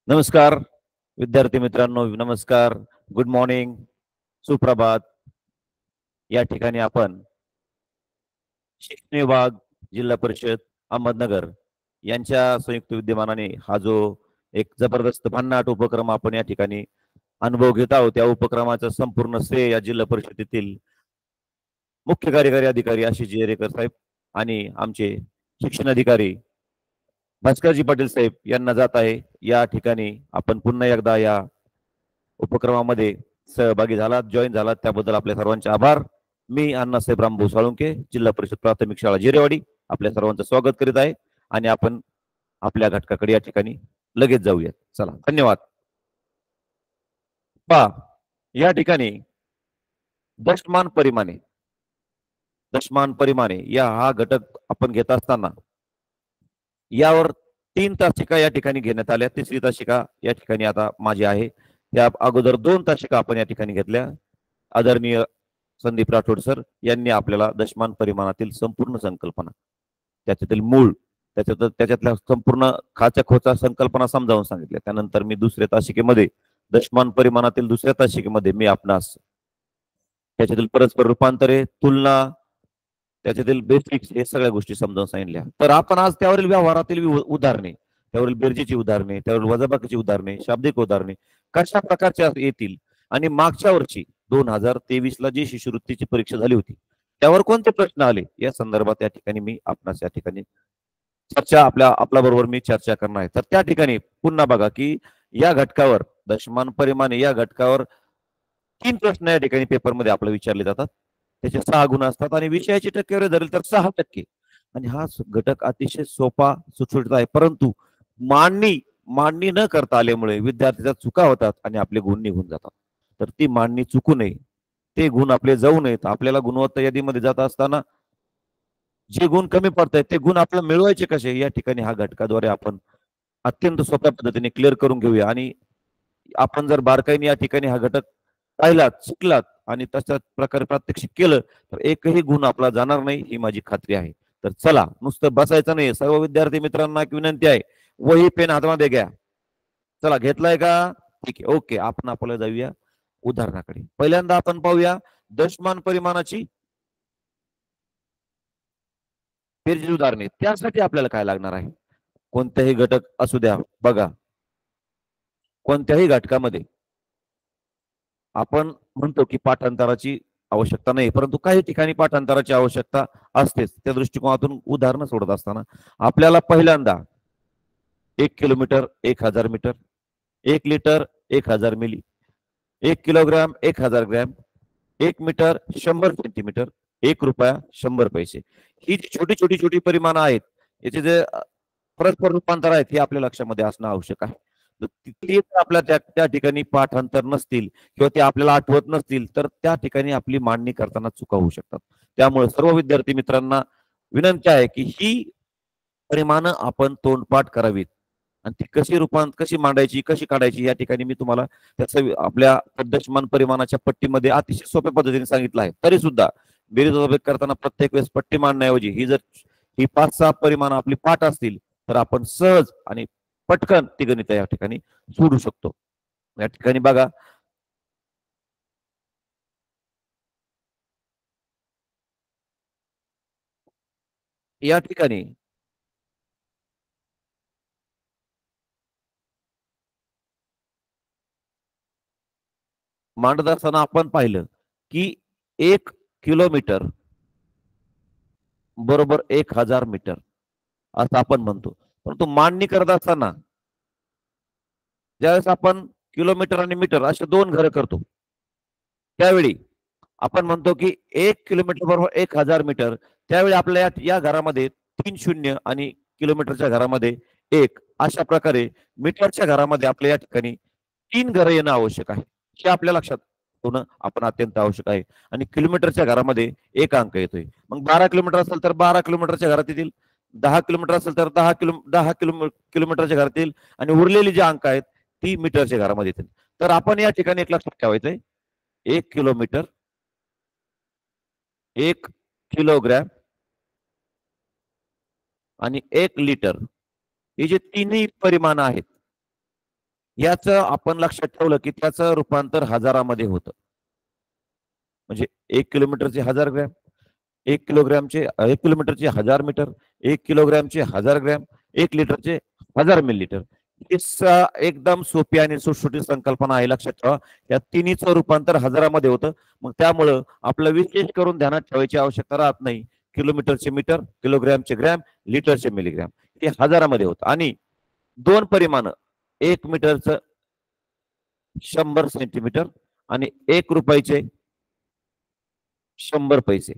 नमस्कार विद्यार्थी मित्रांनो, नमस्कार, गुड मॉर्निंग, सुप्रभात. या ठिकाणी आपण शिक्षण विभाग, जिल्हा परिषद अहमदनगर यांच्या संयुक्त विद्यमानाने हा जो एक जबरदस्त भन्नाट उपक्रम आपण या ठिकाणी अनुभव घेत आहोत, त्या उपक्रमाचं संपूर्ण श्रेय या जिल्हा परिषदेतील मुख्य कार्यकारी अधिकारी आशिष जेरेकर साहेब आणि आमचे शिक्षण अधिकारी भास्करजी पाटील साहेब यांना जात आहे. या ठिकाणी आपण पुन्हा एकदा या उपक्रमामध्ये सहभागी झालात, जॉईन झालात, त्याबद्दल आपल्या सर्वांचे आभार. मी अण्णासाहेब रामभाऊ साळुंके, जिल्हा परिषद प्राथमिक शाळा जिरेवाडी, आपल्या सर्वांचं स्वागत करीत आहे आणि आपण आपल्या घटकाकडे या ठिकाणी लगेच जाऊयात. चला, धन्यवाद. पहा, या ठिकाणी दशमान परिमाणे दशमान परिमाणे या हा घटक आपण घेत असताना यावर 3 तासिका या ठिकाणी घेण्यात आल्या. तिसरी तासिका या ठिकाणी आता माझी आहे. त्या अगोदर 2 तासिका आपण या ठिकाणी घेतल्या. आदरणीय संदीप राठोड सर यांनी आपल्याला दशमान परिमाणातील संपूर्ण संकल्पना, त्याच्यातील मूळ, त्याच्यातल्या संपूर्ण खाच्या खोचा संकल्पना समजावून सांगितल्या. त्यानंतर मी दुसऱ्या तासिकेमध्ये दशमान परिमाणातील दुसऱ्या तासिकेमध्ये मी आपणास त्याच्यातील परस्पर रूपांतरे, तुलना, त्याच्यातील बेसिक्स हे सगळ्या गोष्टी समजावून सांगितल्या. तर आपण आज त्यावरील व्यवहारातील उदाहरणे, त्यावरील बेरजेची उदाहरणे, त्यावरील वजाबाकीची उदाहरणे, शाब्दिक उदाहरणे कशा प्रकारच्या येतील आणि मागच्या वर्षी 2023 ला जी शिष्यवृत्तीची परीक्षा झाली होती त्यावर कोणते प्रश्न आले या संदर्भात या ठिकाणी मी आपणास या ठिकाणी आपल्या बरोबर मी चर्चा करणार आहे. तर त्या ठिकाणी पुन्हा बघा की या घटकावर दशमान परिमाणे या घटकावर 3 प्रश्न या ठिकाणी पेपरमध्ये आपल्याला विचारले जातात. त्याचे 6 गुण असतात आणि विषयाची टक्केवारी धरली तर 6%. आणि हा घटक अतिशय सोपा, सुटसुटीत आहे, परंतु मांडणी न करता आल्यामुळे विद्यार्थ्याच्या चुका होतात आणि आपले गुण निघून जातात. तर ती मांडणी चुकू नये, ते गुण आपले जाऊ नयेत. आपल्याला गुणवत्ता यादीमध्ये जात असताना जे गुण कमी पडतायत ते गुण आपल्याला मिळवायचे कसे, या ठिकाणी हा घटकाद्वारे आपण अत्यंत सोप्या पद्धतीने क्लिअर करून घेऊया. आणि आपण जर बारकाईने या ठिकाणी हा घटक पाहिलात, शिकलात आणि तशाच प्रकारे प्रात्यक्षिक केलं तर एकही गुण आपला जाणार नाही, ही माझी खात्री आहे. तर चला, नुसतं बसायचं नाही. सर्व विद्यार्थी मित्रांना एक विनंती आहे, वही पेन हातामध्ये घ्या. चला, घेतलाय का? ठीक आहे, ओके. आपण आपल्याला जाऊया उदाहरणाकडे. पहिल्यांदा आपण पाहूया दशमान परिमाणाची बेरजेची उदाहरणे. त्यासाठी आपल्याला काय लागणार आहे? कोणत्याही घटक असू द्या, बघा, कोणत्याही घटकामध्ये आपण म्हणतो की पाठांतराची आवश्यकता नाही, परंतु काही ठिकाणी पाठांतराची आवश्यकता असतेच. त्या दृष्टिकोनातून उदाहरणं सोडत असताना आपल्याला पहिल्यांदा 1 kilometre 1000 metre, 1 litre 1000 milli, 1 kilogram 1000 gram, 1 metre 100 centimetre, 1 रुपया 100 पैसे, ही जी छोटी छोटी छोटी परिमाणं आहेत, याचे जे परस्पर रूपांतर आहेत हे आपल्या लक्षामध्ये असणं आवश्यक आहे. तर ते आपल्या त्या त्या ठिकाणी पाठांतर नसतील किंवा ते आपल्याला आठवत नसतील तर त्या ठिकाणी आपली मांडणी करताना चुका होऊ शकतात. त्यामुळे सर्व विद्यार्थी मित्रांना विनंती आहे की ही परिमाणं आपण तोंडपाठ करावीत आणि ती कशी मांडायची, कशी काढायची, या ठिकाणी मी तुम्हाला त्याचं आपल्या दशमान परिमाणाच्या पट्टीमध्ये अतिशय सोप्या पद्धतीने सांगितलं आहे. तरी सुद्धा बेरीज वजाबाकी करताना प्रत्येक वेळेस पट्टी मांडण्याऐवजी ही 5-6 परिमाणं आपली पाठ असतील तर आपण सहज आणि पटकन ती गणित या ठिकाणी सोडू शकतो. या ठिकाणी बघा, या ठिकाणी मांडत असताना आपण पाहिलं की 1 किलोमीटर बरोबर 1000 मीटर असं आपण म्हणतो. परंतु मांडणी करत असताना ज्यावेळेस आपण किलोमीटर आणि मीटर असे 2 घरं करतो त्यावेळी आपण म्हणतो की 1 किलोमीटर बरोबर 1000 मीटर. त्यावेळी आपल्या या घरामध्ये 3 शून्य आणि किलोमीटरच्या घरामध्ये 1, अशा प्रकारे मीटरच्या घरामध्ये आपल्या या ठिकाणी 3 घरं येणं आवश्यक आहे. हे आपल्या लक्षात होणं आपण अत्यंत आवश्यक आहे. आणि किलोमीटरच्या घरामध्ये 1 अंक येतोय. मग 12 किलोमीटर असेल तर 12 किलोमीटरच्या घरात येतील, 10 किलोमीटर असेल तर 10 किलोमीटरच्या घरात येईल आणि उरलेली जी अंक आहेत ती मीटरच्या घरामध्ये येतील. तर आपण या ठिकाणी एक लक्षात ठेवायचंय, 1 किलोमीटर, 1 किलोग्रॅम आणि 1 लिटर, हे जे तिन्ही परिमाण आहेत याचं आपण लक्षात ठेवलं की त्याचं रूपांतर हजारामध्ये होतं. म्हणजे 1 किलोमीटरचे 1000 ग्रॅम, 1 किलोमीटरचे 1000 मीटर, 1 किलोग्रॅमचे 1000 ग्रॅम, 1 लिटरचे 1000 मिलीलिटर. ही एकदम सोपी आणि सुटसुटीत संकल्पना आहे, लक्षात ठेवा. या तिन्हीचं रूपांतर हजारामध्ये होतं. मग त्यामुळं आपलं विशेष करून ध्यानात ठेवायची आवश्यकता राहत नाही. किलोमीटरचे मीटर, किलोग्रॅमचे ग्रॅम, लिटरचे मिलीग्रॅम हे हजारामध्ये होतं. आणि 2 परिमाण, 1 मीटरचं 100 सेंटीमीटर आणि 1 रुपयाचे 100 पैसे.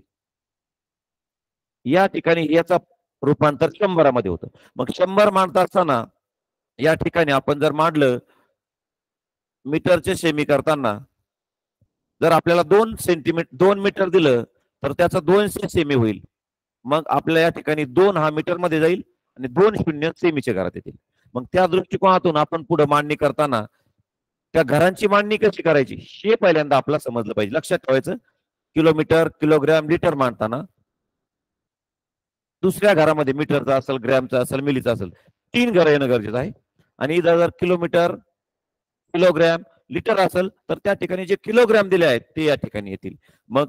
या ठिकाणी याचा रूपांतर 100 होतं. मग 100 मांडता असताना या ठिकाणी आपण जर मांडलं मीटरचे सेमी करताना, जर आपल्याला 2 मीटर दिलं तर त्याचा 200 सेमी होईल. मग आपल्या या ठिकाणी 2 हा मीटर मध्ये जाईल आणि 2 शून्य सेमीच्या घरात येतील. मग त्या दृष्टिकोनातून आपण पुढे मांडणी करताना त्या घरांची मांडणी कशी करायची हे पहिल्यांदा आपल्याला समजलं पाहिजे. लक्षात ठेवायचं, किलोमीटर, किलोग्रॅम, लिटर मांडताना दुसऱ्या घरामध्ये मीटरचा असेल, ग्रॅमचा असेल, मिलीचा असेल, 3 घरं येणं गरजेचं आहे. आणि जर किलोमीटर, किलोग्रॅम, लिटर असेल तर त्या ठिकाणी जे किलोग्रॅम दिले आहेत ते या ठिकाणी येतील. मग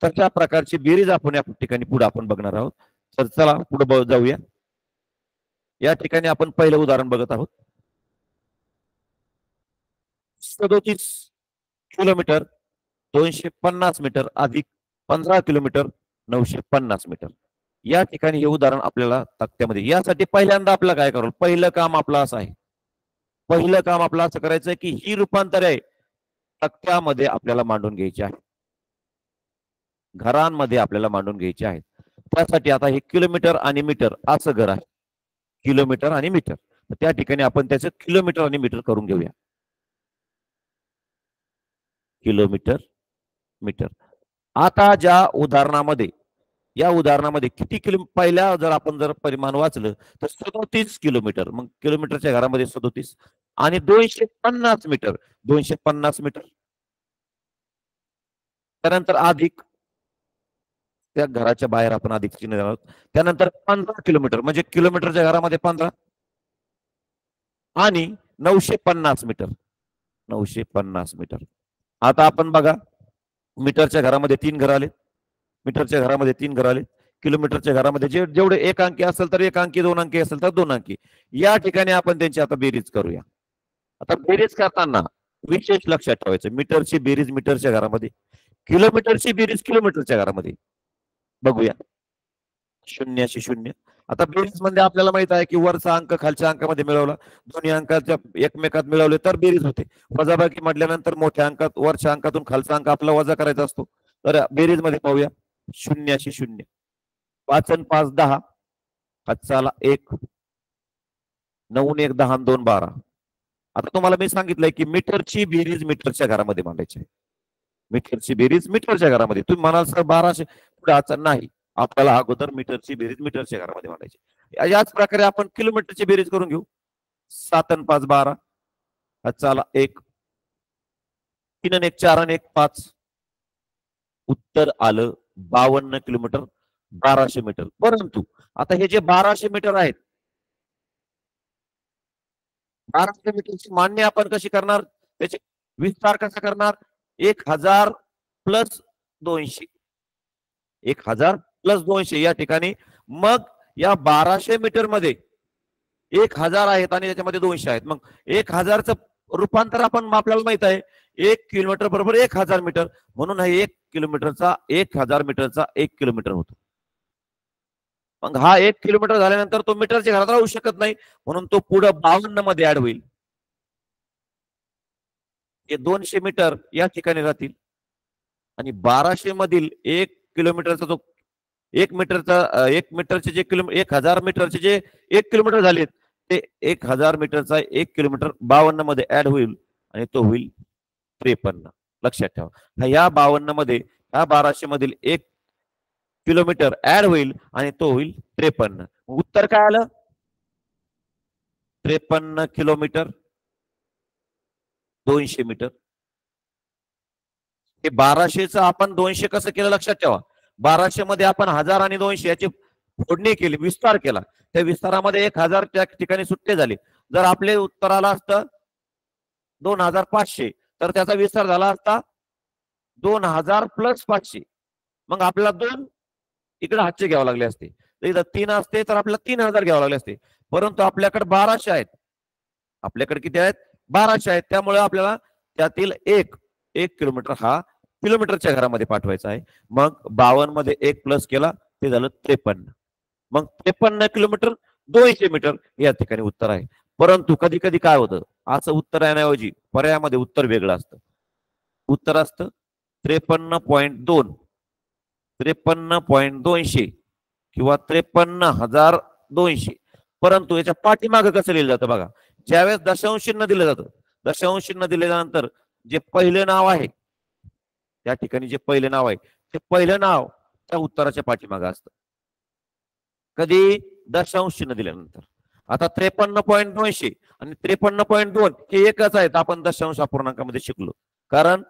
तशा प्रकारची बेरीज आपण या ठिकाणी पुढे आपण बघणार आहोत. तर चला पुढे जाऊया. या ठिकाणी आपण पहिलं उदाहरण बघत आहोत. 37 किलोमीटर 250 मीटर अधिक 15 किलोमीटर 950 मीटर. या ठिकाणी हे उदाहरण आपल्याला तक्त्यामध्ये, यासाठी पहिल्यांदा आपल्याला काय करावं, पहिलं काम आपलं असं आहे, पहिलं काम आपलं असं करायचं की ही रूपांतर आहे तक्त्यामध्ये आपल्याला मांडून घ्यायची आहे, घरांमध्ये आपल्याला मांडून घ्यायची आहेत. त्यासाठी आता हे किलोमीटर आणि मीटर असं घर आहे, किलोमीटर आणि मीटर. त्या ठिकाणी आपण त्याचं किलोमीटर आणि मीटर करून घेऊया. Kilometre, metre. आता ज्या उदाहरणामध्ये, या उदाहरणामध्ये किती पहिल्या जर आपण परिमाण वाचलं तर 37 किलोमीटर. मग किलोमीटरच्या घरामध्ये 37 आणि 250 मीटर, 250 मीटर. त्यानंतर अधिक, त्या घराच्या बाहेर आपण अधिक चिन्ह देणार आहोत. त्यानंतर 15 किलोमीटर म्हणजे किलोमीटरच्या घरामध्ये 15 आणि 950 मीटर, 950 मीटर. आता आपण बघा, मीटरच्या घरामध्ये 3 घर आले, मीटरच्या घरामध्ये 3 घर आले, किलोमीटरच्या घरामध्ये जेवढे 1 अंकी असेल तर 1 अंकी, 2 अंकी असेल तर 2 अंकी. या ठिकाणी आपण त्यांची आता बेरीज करूया. आता बेरीज करताना विशेष लक्षात ठेवायचं, मीटरची बेरीज मीटरच्या घरामध्ये, किलोमीटरची बेरीज किलोमीटरच्या घरामध्ये. बघूया, 0 0. आता बेरीज मध्ये आपल्याला माहित आहे की वरचा अंक खालच्या अंकामध्ये मिळवला, दोन्ही अंकाच्या एकमेकात मिळवले तर बेरीज होते. वजाबाकी म्हटल्यानंतर मोठ्या अंकात वरच्या अंकातून खालचा अंक आपला वजा करायचा असतो. तर बेरीज मध्ये पाहूया, 0 0. 5 आणि 5 10, हातचाला 1, 9 1 10 2 12. आता तुम्हाला मी सांगितलंय की मीटरची बेरीज मीटरच्या घरामध्ये मांडायची आहे, मीटरची बेरीज मीटरच्या घरामध्ये. तुम्ही म्हणाल सर 1200 पुढे अडचण नाही, आपल्याला अगोदर मीटरची बेरीज मीटरच्या घरामध्ये मांडायची. याच प्रकारे आपण किलोमीटरची बेरीज करून घेऊ. 7 आणि 5 12, हातचाला 1, 3 आणि 1 4 आणि 1 5. उत्तर आलं 52 किलोमीटर 1200 मीटर. परंतु आता हे जे 1200 मीटर आहेत, 1200 मीटरची मांडणी आपण कशी करणार, त्याचे विस्तार कसा करणार, 1000 प्लस 200, 1000 प्लस 200 या ठिकाणी. मग या 1200 मीटर मध्ये 1000 आहेत आणि त्याच्यामध्ये 200 आहेत. मग 1000चं रूपांतर आपण आपल्याला माहित आहे 1 किलोमीटर बरोबर 1000 मीटर, म्हणून हे 1 किलोमीटरचा 1000 मीटरचा 1 किलोमीटर होतो. मग हा 1 किलोमीटर झाल्यानंतर तो मीटरच्या घरात राहू शकत नाही, म्हणून तो पुढे 52 मध्ये ऍड होईल. हे 200 मीटर या ठिकाणी राहतील आणि 1200 मधील 1 किलोमीटरचा जो 1 मीटरचे जे 1000 मीटरचे जे 1 किलोमीटर झालेत ते 1000 मीटरचा 1 किलोमीटर 52 मध्ये ऍड होईल आणि तो होईल 53. लक्षात ठेवा, या 52 मध्ये ह्या 1200 मधील 1 किलोमीटर ऍड होईल आणि तो होईल 53. उत्तर काय आलं, 53 किलोमीटर 200 मीटर. हे 1200चं आपण 200 कसं केलं लक्षात ठेवा. 1200 मध्ये आपण 1000 आणि 200 याची फोडणी केली, विस्तार केला. त्या विस्तारामध्ये 1000 त्या ठिकाणी सुट्टे झाले जर आपले उत्तर आलं असतं 2500 तर त्याचा विस्तार झाला असता 2000 प्लस 500. मग आपल्याला 2 इकडे हातचे घ्यावे लागले असते. इथं 3 असते तर आपल्याला 3000 घ्यावे लागले असते. परंतु आपल्याकडे 1200 आहेत. आपल्याकडे किती आहेत? 1200 आहेत. त्यामुळे आपल्याला त्यातील एक किलोमीटर हा किलोमीटरच्या घरामध्ये पाठवायचा आहे. मग 52 मध्ये 1 प्लस केला ते झालं 53. मग 53 किलोमीटर 200 मीटर या ठिकाणी उत्तर आहे. परंतु कधी कधी काय होतं, असं उत्तर येण्याऐवजी पर्यायामध्ये उत्तर वेगळं असतं. उत्तर असतं 53.2, 53.200 किंवा 53,200. परंतु याच्या पाठीमागं कसं लिहिलं जातं बघा. ज्यावेळेस दशांश चिन्ह दिलं जातं, दशांश चिन्ह दिल्यानंतर जे पहिले नाव आहे त्या ठिकाणी जे पहिले नाव आहे ते पहिलं नाव त्या उत्तराच्या पाठीमागं असतं. कधी? दशांश चिन्ह दिल्यानंतर. आता 53.200 आणि 53.2 हे एकच आहेत. आपण दशांश अपूर्णांकामध्ये शिकलो. कारण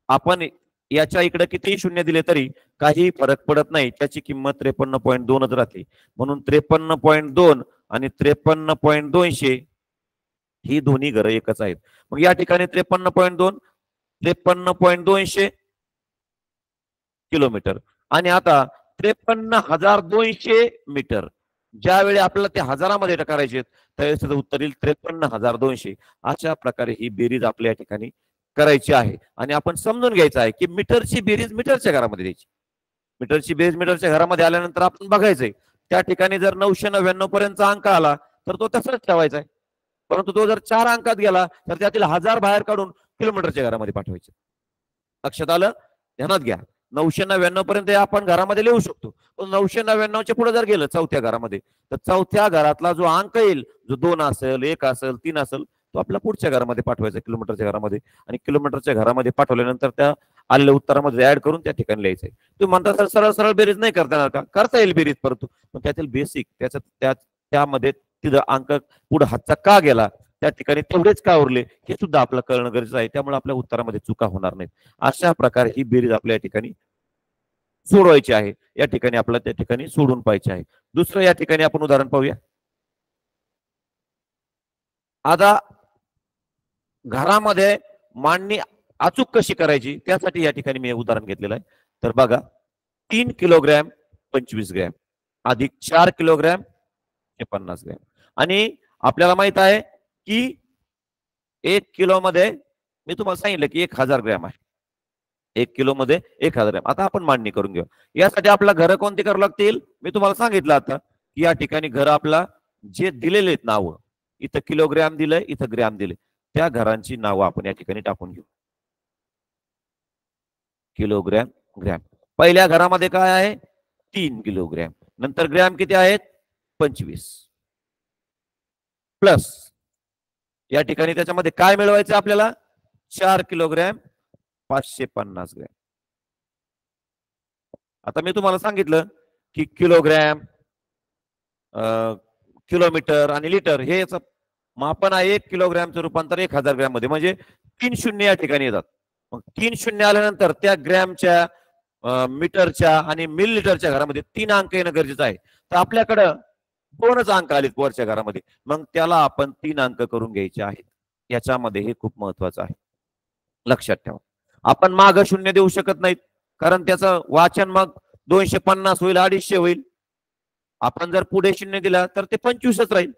आपण याच्या इकडे किती शून्य दिले तरी काही फरक पडत नाही. त्याची किंमत 53.2च राहते. म्हणून 53.2 आणि 53.200 ही दोन्ही घरं एकच आहेत. मग या ठिकाणी 53.2, 53.200 किलोमीटर आणि आता 53,200 मीटर. ज्यावेळी आपल्याला ते हजारामध्ये करायचे त्यावेळेस उत्तर येईल 53,200. अशा प्रकारे ही बेरीज आपल्या ठिकाणी करायची आहे. आणि आपण समजून घ्यायचं आहे की मीटरची बेरीज मीटरच्या घरामध्ये द्यायची. मीटरची बेरीज मीटरच्या घरामध्ये आल्यानंतर आपण बघायचंय त्या ठिकाणी जर 999 पर्यंतचा अंक आला तर तो तसाच ठेवायचा आहे. परंतु तो जर 4 अंकात गेला तर त्यातील 1000 बाहेर काढून किलोमीटरच्या घरामध्ये पाठवायचे. लक्षात आलं? ध्यानात घ्या. 999 पर्यंत आपण घरामध्ये लिहू शकतो. पण 999च्या पुढे जर गेलं चौथ्या घरामध्ये तर चौथ्या घरातला जो अंक येईल, जो 2 असेल, 1 असेल, 3 असेल, तो आपल्या पुढच्या घरामध्ये पाठवायचा किलोमीटरच्या घरामध्ये. आणि किलोमीटरच्या घरामध्ये पाठवल्यानंतर त्या आलेल्या उत्तरामध्ये ऍड करून त्या ठिकाणी लिहायचंय. तुम्ही म्हणता सर सरळ सरळ बेरीज नाही करता येणार का? करता येईल बेरीज, परंतु पण त्यातील बेसिक त्यामध्ये तिथं अंक पुढे हातचा का गेला, त्या ठिकाणी तेवढेच का उरले हे सुद्धा आपल्याला कळणं गरजेचं आहे. त्यामुळे आपल्या उत्तरामध्ये चुका होणार नाहीत. अशा प्रकारे ही बेरीज आपल्या ठिकाणी सोडवायची आहे. या ठिकाणी आपल्याला त्या ठिकाणी सोडून पाहिजे आहे. दुसरं या ठिकाणी आपण उदाहरण पाहूया. आता घरामध्ये मांडणी अचूक कशी करायची त्यासाठी या ठिकाणी मी उदाहरण घेतलेलं आहे. तर बघा, 3 किलोग्रॅम 25 ग्रॅम अधिक 4 किलोग्रॅम 50 ग्रॅम. आणि आपल्याला माहित आहे की 1 किलो मध्ये मी तुम्हाला सांगितलं की 1000 ग्रॅम आहे. 1 किलो मध्ये 1000 ग्रॅम. आता आपण मांडणी करून घेऊ. यासाठी आपल्याला घरं कोणती करावं लागतील मी तुम्हाला सांगितलं आता की या ठिकाणी घर आपला जे दिलेले आहेत नावं, इथं किलोग्रॅम दिलंय, इथं ग्रॅम दिले, त्या घरांची नावं आपण या ठिकाणी टाकून घेऊ. Kilogram gram. पहिल्या घरामध्ये काय आहे? 3 किलोग्रॅम. नंतर ग्रॅम किती आहेत? 25 प्लस या ठिकाणी त्याच्यामध्ये काय मिळवायचं आपल्याला? 4 किलोग्रॅम 550 ग्रॅम. आता मी तुम्हाला सांगितलं की किलोग्रॅम, किलोमीटर आणि लिटर हे मापन आहे. 1 किलोग्रॅमचं रूपांतर 1000 ग्रॅम मध्ये, म्हणजे 3 शून्य या ठिकाणी येतात. मग 3 शून्य आल्यानंतर त्या ग्रॅमच्या, मीटरच्या आणि मिलीलिटरच्या घरामध्ये 3 अंक येणं गरजेचं आहे. तर आपल्याकडं 2च अंक आलेत वरच्या घरामध्ये, मग त्याला आपण 3 अंक करून घ्यायचे आहेत. याच्यामध्ये हे खूप महत्वाचं आहे, लक्षात ठेवा. आपण माग शून्य देऊ शकत नाहीत, कारण त्याचं वाचन मग 250 होईल, 250 होईल. आपण जर पुढे शून्य दिला तर ते 25च राहील.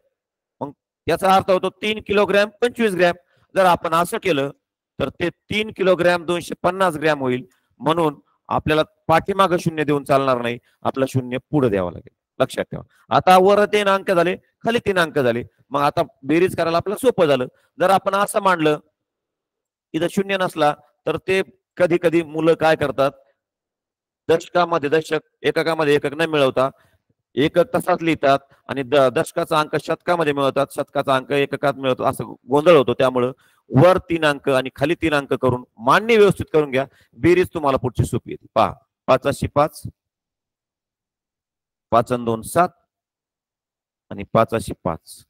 मग याचा अर्थ होतो 3 किलोग्रॅम 25 ग्रॅम. जर आपण असं केलं तर ते 3 किलोग्रॅम 250 ग्रॅम होईल. म्हणून आपल्याला पाठीमागं शून्य देऊन चालणार नाही, आपला शून्य पुढे द्यावं लागेल. लक्षात ठेवा. आता वर 3 अंक झाले, खाली 3 अंक झाले. मग आता बेरीज करायला आपल्याला सोपं झालं. जर आपण असं मांडलं इथं शून्य नसला तर ते कधी कधी मुलं काय करतात, दशकामध्ये दशक, एककामध्ये एकक न मिळवता एकक तसाच लिहितात आणि दशकाचा अंक शतकामध्ये मिळवतात, शतकाचा अंक एककात मिळवतो, असं गोंधळ होतो. त्यामुळं वर 3 अंक आणि खाली 3 अंक करून मांडणी व्यवस्थित करून घ्या. बेरीज तुम्हाला पुढची सोपी येते. पहा, 5 5, 5 2 7 आणि 5 5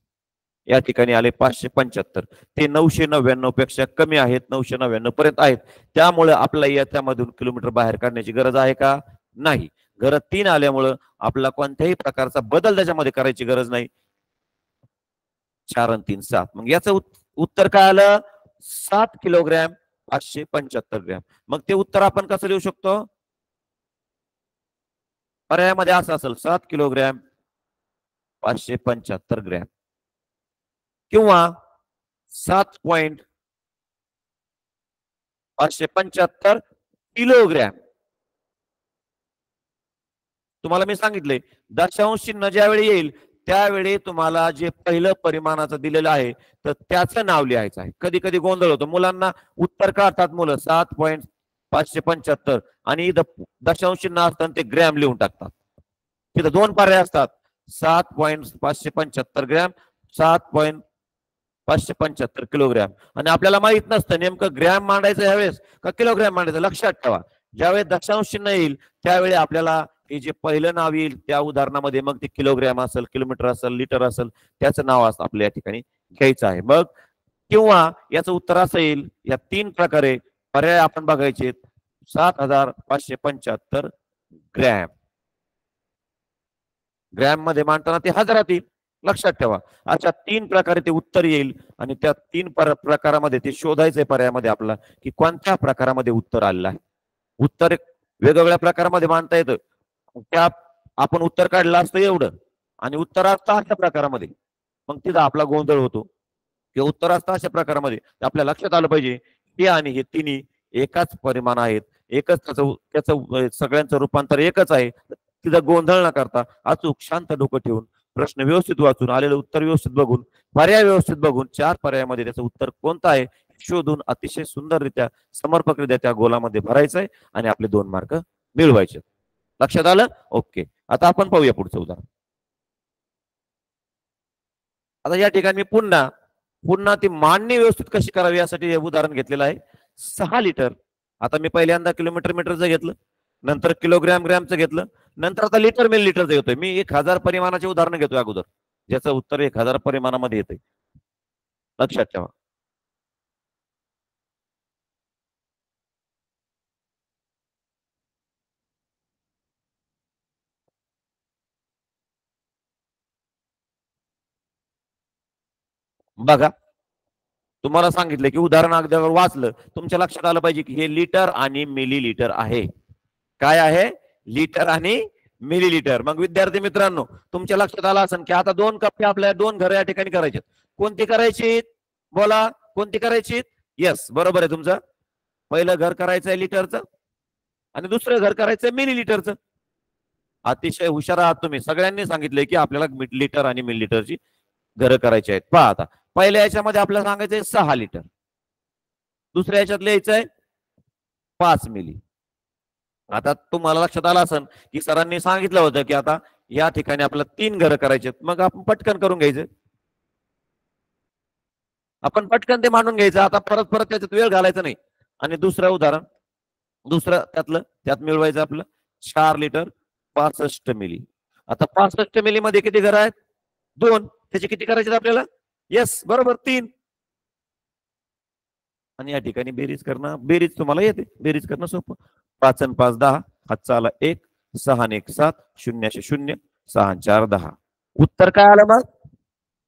या ठिकाणी आले 575. ते 999 पेक्षा कमी आहेत, 999 पर्यंत आहेत. त्यामुळे आपल्याला याच्यामधून किलोमीटर बाहेर काढण्याची गरज आहे का? नाही. घरं 3 आल्यामुळं आपल्याला कोणत्याही प्रकारचा बदल त्याच्यामध्ये करायची गरज नाही. 4 आणि 3 7. मग याचं उत्तर काय आलं? 7 किलोग्रॅम 575 ग्रॅम. मग ते उत्तर आपण कसं लिहू शकतो? पर्यायामध्ये असं असेल 7 किलोग्रॅम 575 ग्रॅम किंवा 7.575 किलोग्रॅम. तुम्हाला मी सांगितले दशांश चिन्ह ज्यावेळी येईल त्यावेळी तुम्हाला जे पहिलं परिमाणाचं दिलेलं आहे तर त्याचं नाव लिहायचं आहे. कधी कधी गोंधळ होतो मुलांना. उत्तर काढतात मुलं 7.575 आणि दशांश चिन्ह असतं ते ग्रॅम लिहून टाकतात. तिथं दोन पर्याय असतात, 7.575 ग्रॅम, 7.575 किलोग्रॅम. आणि आपल्याला माहित नसतं नेमकं ग्रॅम मांडायचं यावेळेस का किलोग्रॅम मांडायचं. लक्षात ठेवा ज्यावेळेस दशांश चिन्ह येईल त्यावेळी आपल्याला हे जे पहिलं नाव येईल त्या उदाहरणामध्ये मग ते किलोग्रॅम असेल, किलोमीटर असेल, लिटर असेल त्याचं नाव असं आपल्या या ठिकाणी घ्यायचं आहे. मग किंवा याचं उत्तर असं येईल, या 3 प्रकारे पर्याय आपण बघायचे. 7,575 ग्रॅम. ग्रॅम मध्ये मांडताना ते हजारात येईल. लक्षात ठेवा अशा 3 प्रकारे ते उत्तर येईल आणि त्या 3 प्रकारामध्ये ते शोधायचंय पर्यायामध्ये आपल्याला की कोणत्या प्रकारामध्ये उत्तर आलेलं आहे. उत्तर वेगवेगळ्या प्रकारामध्ये मांडता येतं. त्या आपण उत्तर काढलं असतं एवढं आणि उत्तर असतं अशा प्रकारामध्ये, मग तिथं आपला गोंधळ होतो. किंवा उत्तर असतं अशा प्रकारामध्ये आपल्या लक्षात आलं पाहिजे हे आणि हे तिन्ही एकाच परिमाण आहेत, एकच त्याचं सगळ्यांचं रूपांतर एकच आहे. तिथं गोंधळ न करता अचूक शांत डोकं ठेवून प्रश्न व्यवस्थित वाचून आलेलं उत्तर व्यवस्थित बघून पर्याय व्यवस्थित बघून 4 पर्यायामध्ये त्याचं उत्तर कोणतं आहे शोधून अतिशय सुंदररित्या समर्पकरित्या त्या गोलामध्ये भरायचंय आणि आपले 2 मार्क मिळवायचे. लक्षात आलं? ओके. आता आपण पाहूया पुढचं उदाहरण. आता या ठिकाणी मी पुन्हा ती मांडणी व्यवस्थित कशी करावी यासाठी हे उदाहरण घेतलेलं आहे. 6 लिटर. आता मी पहिल्यांदा किलोमीटर मीटरचं घेतलं, नंतर किलोग्रॅम ग्रॅमचं घेतलं, नंतर आता लिटर मिली लिटरचं घेतोय. मी 1000 परिमाणाचे उदाहरण घेतोय अगोदर, ज्याचं उत्तर 1000 परिमाणामध्ये येते. लक्षात ठेवा. बघा तुम्हाला सांगितलं की उदाहरण अगोदर वाचलं, तुमच्या लक्षात आलं पाहिजे की हे लिटर आणि मिली लिटर आहे. काय आहे? लिटर आणि मिली लिटर. मग विद्यार्थी मित्रांनो तुमच्या लक्षात आलं असेल की आता 2 कप्पे आपल्या 2 घरं या ठिकाणी करायचे. कोणती करायची? बोला कोणती करायची? येस बरोबर आहे तुमचं. पहिलं घर करायचंय लिटरचं आणि दुसरं घर करायचंय मिली लिटरचं. अतिशय हुशार आहात तुम्ही. सगळ्यांनी सांगितलंय की आपल्याला लिटर आणि मिली लिटरची घरं करायची आहेत. पहा आता पहिल्या याच्यामध्ये आपल्याला सांगायचंय 6 लिटर, दुसऱ्या याच्यात लिहायचंय 5 मिली. आता तुम्हाला लक्षात आलं असेल की सरांनी सांगितलं होतं की आता या ठिकाणी आपल्याला 3 घरं करायचे, मग आपण पटकन करून घ्यायचं. आपण पटकन ते मांडून घ्यायचं. आता परत त्याच्यात वेळ घालायचा नाही. आणि दुसरं उदाहरण, दुसरं त्यात मिळवायचं आपलं 4 लिटर 65 मिली. आता 65 मिली मध्ये किती घरं आहेत? 2. त्याचे किती करायचे आपल्याला? येस बरोबर 3. आणि या ठिकाणी बेरीज करणं, बेरीज तुम्हाला येते, बेरीज करणं सोपं. 5 आणि 5 10, हातचा आला 1, 6 आणि 1 7, 0 0, 6 आणि 4 10. उत्तर काय आलं मग?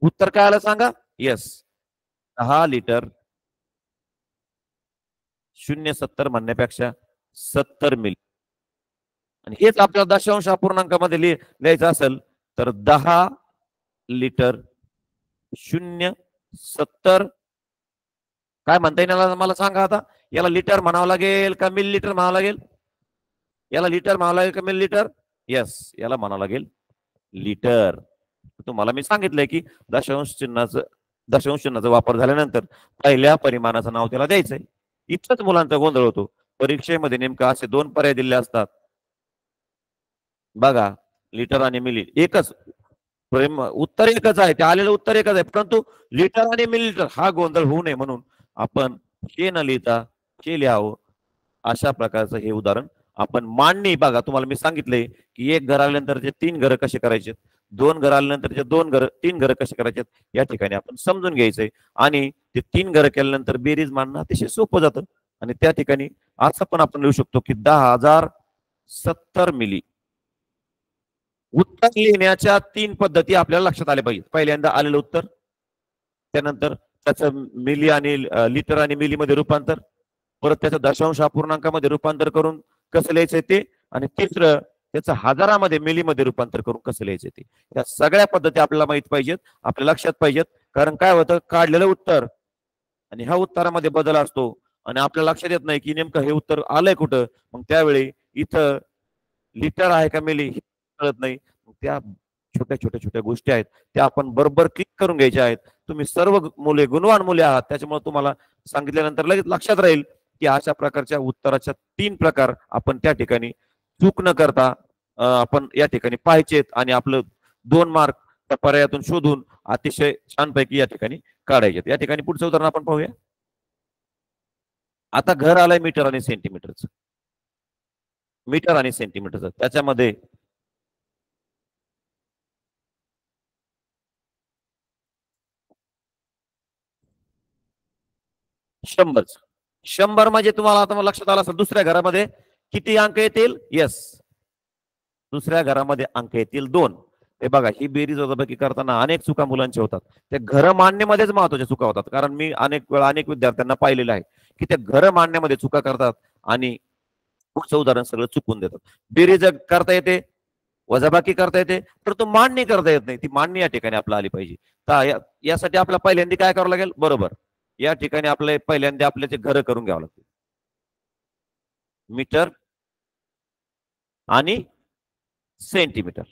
उत्तर काय आलं सांगा? येस 10 लिटर 0.70 म्हणण्यापेक्षा 70 मिली. आणि हेच आपल्याला दशांश अपूर्णांकामध्ये लिहायचं असेल तर 10 लिटर 0.70 काय म्हणता येईल मला सांगा. आता याला लिटर म्हणावं लागेल का मिली लिटर म्हणावं लागेल? याला लिटर म्हणावं लागेल का मिली लिटर? येस याला म्हणावं लागेल लिटर. तुम्हाला मी सांगितलंय की दशांश चिन्हाचा वापर झाल्यानंतर पहिल्या परिमाणाचं नाव त्याला द्यायचंय. इतकंच मुलांचा गोंधळ होतो. परीक्षेमध्ये नेमका असे 2 पर्याय दिले असतात बघा, लिटर आणि मिली. एकच उत्तर एकच आहे, ते आलेलं उत्तर एकच आहे, परंतु लिटर आणि मिली लिटर हा गोंधळ होऊ नये म्हणून आपण हे न लिहिता हे लिहावं. अशा प्रकारचं हे उदाहरण आपण मांडणी. बघा तुम्हाला मी सांगितलंय की 1 घर आल्यानंतरचे 3 घरं कसे करायचे, 2 घर आल्यानंतरचे 3 घरं कसे करायचे या ठिकाणी आपण समजून घ्यायचंय. आणि ते 3 घरं केल्यानंतर बेरीज मांडणं अतिशय सोपं जातं. आणि त्या ठिकाणी असं पण आपण लिहू शकतो की 10,070 मिली. उत्तर लिहिण्याच्या 3 पद्धती आपल्याला लक्षात आल्या पाहिजे. पहिल्यांदा आलेलं उत्तर, त्यानंतर त्याचं मिली आणि लिटर आणि मिलीमध्ये रूपांतर, परत त्याचं दशांश अपूर्णांकामध्ये रूपांतर करून कसं लिहायचं ते, आणि तिसरं त्याचं हजारामध्ये मिलीमध्ये रूपांतर करून कसं लिहायचं ते. या सगळ्या पद्धती आपल्याला माहित पाहिजेत, आपल्या लक्षात पाहिजेत. कारण काय होतं, काढलेलं उत्तर आणि ह्या उत्तरामध्ये बदल असतो आणि आपल्या लक्षात येत नाही की नेमकं हे उत्तर आलंय कुठं. मग त्यावेळी इथं लिटर आहे का मिली हे कळत नाही. त्या छोट्या छोट्या छोट्या गोष्टी आहेत त्या आपण बरोबर क्लिक करून घ्यायच्या आहेत. तुम्ही सर्व मुले गुणवान मुले आहात, त्याच्यामुळे तुम्हाला सांगितल्यानंतर लगेच लक्षात राहील की अशा प्रकारच्या उत्तराच्या 3 प्रकार आपण त्या ठिकाणी चूक न करता आपण या ठिकाणी पाहायचेत आणि आपलं 2 मार्क त्या पर्यायातून शोधून अतिशय छानपैकी या ठिकाणी काढायचे. या ठिकाणी पुढचं उदाहरण आपण पाहूया. आता घर आलंय मीटर आणि सेंटीमीटरचं, मीटर आणि सेंटीमीटरचं, त्याच्यामध्ये शंभर. 100 म्हणजे तुम्हाला आता लक्षात आलं असेल दुसऱ्या घरामध्ये किती अंक येतील. येस, दुसऱ्या घरामध्ये अंक येतील 2. हे बघा, ही बेरीज वजाबाकी करताना अनेक चुका मुलांच्या होतात. त्या घर मांडण्यामध्येच महत्वाच्या चुका होतात. कारण मी अनेक वेळा अनेक विद्यार्थ्यांना पाहिलेलं आहे की त्या घर मांडण्यामध्ये चुका करतात आणि पुढचं उदाहरण सगळं चुकून देतात. बेरीज करता येते, वजाबाकी करता येते, तर तो मांडणी करता येत नाही. ती मांडणी या ठिकाणी आपल्याला आली पाहिजे. तर यासाठी आपल्याला पहिल्यांदा काय करावं लागेल, बरोबर या ठिकाणी आपले पहिल्यांदा आपल्याचे घर करून घ्यावं लागतील. मीटर आणि सेंटीमीटर.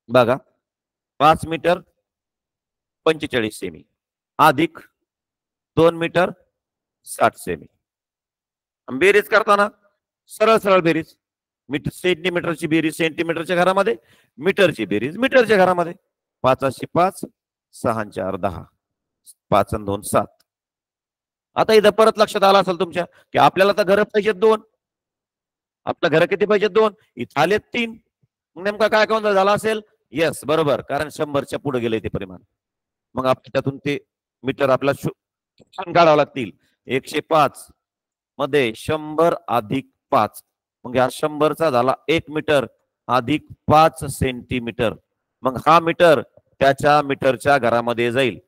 बघा, 5 मीटर 45 सेमी अधिक 2 मीटर 60 सेमी. बेरीज करताना सरळ सरळ बेरीज, मीटर सेंटीमीटरची बेरीज सेंटीमीटरच्या घरामध्ये, मीटरची बेरीज मीटरच्या घरामध्ये. 5 5 6 4 10, 5 2 7. आता इथं परत लक्षात आलं असेल तुमच्या की आपल्याला तर घर पाहिजेत 2, आपलं घर किती पाहिजे 2, इथं आलेत 3. नेमका काय गोंधळ झाला असेल. येस, बरोबर, कारण 100च्या पुढे गेले ते परिमाण. मग आपण त्यातून ते मीटर आपल्याला काढावं लागतील. 105 मध्ये 100 अधिक 5, मग हा 100चा झाला 1 मीटर अधिक 5 सेंटीमीटर. मग हा मीटर त्याच्या मीटरच्या घरामध्ये जाईल.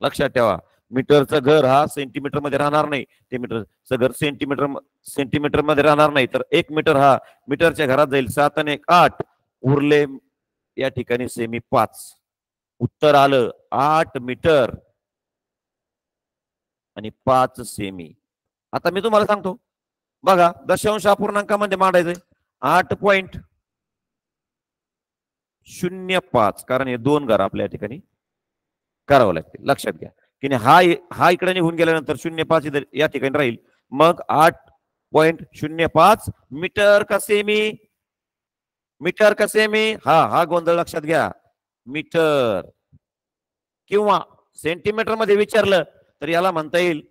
लक्षात ठेवा, मीटरचं घर हा सेंटीमीटर मध्ये राहणार नाही, ते मीटरचं घर सेंटीमीटर मध्ये राहणार नाही. तर 1 मीटर हा मीटरच्या घरात जाईल. 7 आणि 1 8, उरले या ठिकाणी सेमी 5. उत्तर आलं 8 मीटर आणि 5 सेमी. आता मी तुम्हाला सांगतो बघा, दशांश अपूर्णांकामध्ये मांडायचंय 8.05, कारण हे 2 घर आपल्या ठिकाणी करावं लागतील. लक्षात घ्या की हा इकडे निघून गेल्यानंतर 0.5 या ठिकाणी राहील. मग 8.05 मीटर का सेमी, मीटर का सेमी, हा गोंधळ लक्षात घ्या. मीटर किंवा सेंटीमीटर मध्ये विचारलं तर याला म्हणता येईल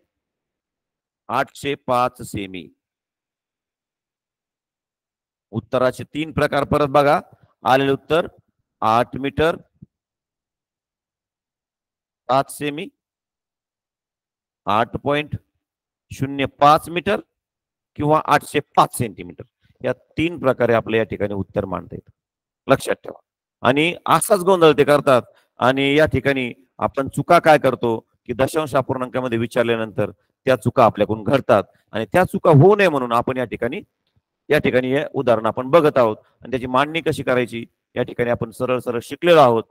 805 सेमी. उत्तराचे 3 प्रकार परत बघा. आलेले उत्तर 8 मीटर 7 सेमी, 8.05 मीटर किंवा 805 सेंटीमीटर. या 3 प्रकारे आपल्या या ठिकाणी उत्तर मांडता येतं. लक्षात ठेवा. आणि असाच गोंधळ ते करतात. आणि या ठिकाणी आपण चुका काय करतो की दशांश अपूर्णांकामध्ये विचारल्यानंतर त्या चुका आपल्याकडून घडतात आणि त्या चुका होऊ नये म्हणून आपण या ठिकाणी हे उदाहरण आपण बघत आहोत आणि त्याची मांडणी कशी करायची या ठिकाणी आपण सरळ सरळ शिकलेलो आहोत.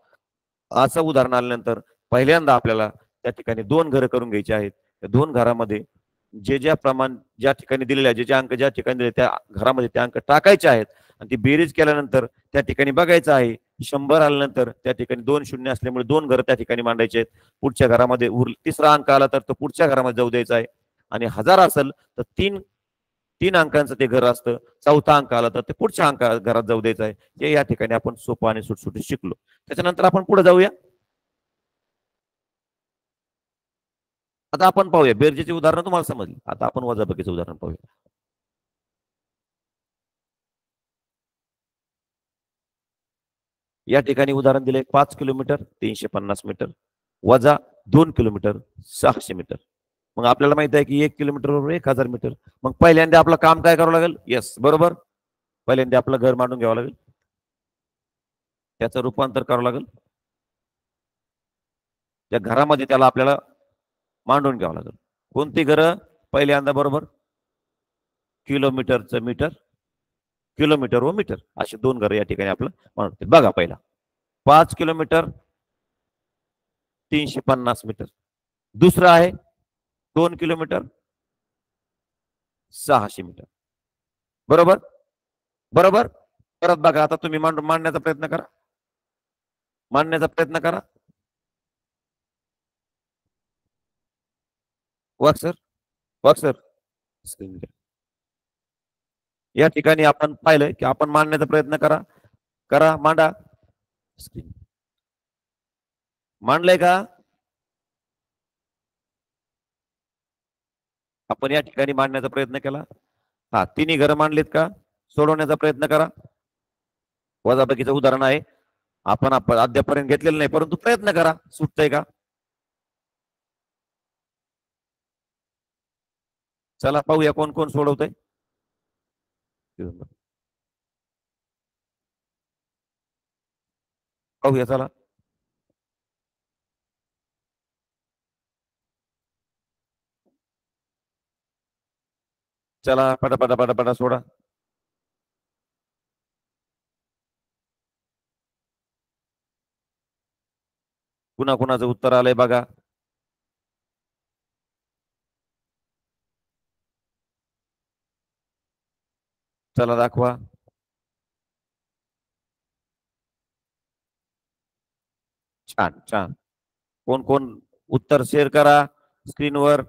असं उदाहरण आल्यानंतर पहिल्यांदा आपल्याला त्या ठिकाणी 2 घरं करून घ्यायची आहेत. त्या 2 घरामध्ये ज्या प्रमाण ज्या ठिकाणी दिलेले आहे, जे अंक ज्या ठिकाणी दिले त्या घरामध्ये ते अंक टाकायचे आहेत आणि ती बेरीज केल्यानंतर त्या ठिकाणी बघायचं आहे. 100 आल्यानंतर त्या ठिकाणी 2 शून्य असल्यामुळे 2 घरं त्या ठिकाणी मांडायचे आहेत. पुढच्या घरामध्ये तिसरा अंक आला तर तो पुढच्या घरामध्ये जाऊ द्यायचा आहे. आणि 1000 असेल तर 3 अंकांचं ते घर असतं. चौथा अंक आला तर ते पुढच्या घरात जाऊ द्यायचं आहे. हे या ठिकाणी आपण सोपं आणि सुटसुटीत शिकलो. त्याच्यानंतर आपण पुढे जाऊया. आता आपण पाहूया बेरजेची उदाहरणं तुम्हाला समजली. आता आपण वजाबाकीचं उदाहरण पाहूया. या ठिकाणी उदाहरण दिले 5 किलोमीटर 350 मीटर वजा 2 किलोमीटर 600 मीटर. मग आपल्याला माहित आहे की 1 किलोमीटर बरोबर 1000 मीटर. मग पहिल्यांदा आपलं काम काय करावं लागेल. येस, बरोबर, पहिल्यांदा आपलं घर मांडून घ्यावं लागेल, त्याचं रूपांतर करावं लागेल. त्या घरामध्ये त्याला आपल्याला मांडून घ्यावं लागेल. कोणती घरं? पहिल्यांदा बरोबर किलोमीटरचं मीटर, किलोमीटर व मीटर असे दोन घरं या ठिकाणी आपलं म्हणतो. बघा पहिला 5 किलोमीटर 350 मीटर. दुसरं आहे 2 किलोमीटर 600 मीटर. बरोबर बरोबर. परत बघा, आता तुम्ही मांडण्याचा प्रयत्न करा, मांडण्याचा प्रयत्न करा. वाक सर, वाक सर. या ठिकाणी आपण पाहिलं की आपण मांडण्याचा प्रयत्न करा, करा, मांडा. मांडलंय का? आपण या ठिकाणी मांडण्याचा प्रयत्न केला. हा, तिन्ही घरं मांडलीत का? सोडवण्याचा प्रयत्न करा. वजाबाकीचं उदाहरण आहे, आपण अद्यापर्यंत घेतलेलं नाही, परंतु प्रयत्न करा. सुटतंय का? चला पाहूया कोण कोण सोडवतंय. पाहूया चला. चला पटापटा पटापटा सोडा. कुणा कुणाचं उत्तर आलंय बघा. चला दाखवा. छान छान. कोण कोण उत्तर शेअर करा स्क्रीनवर.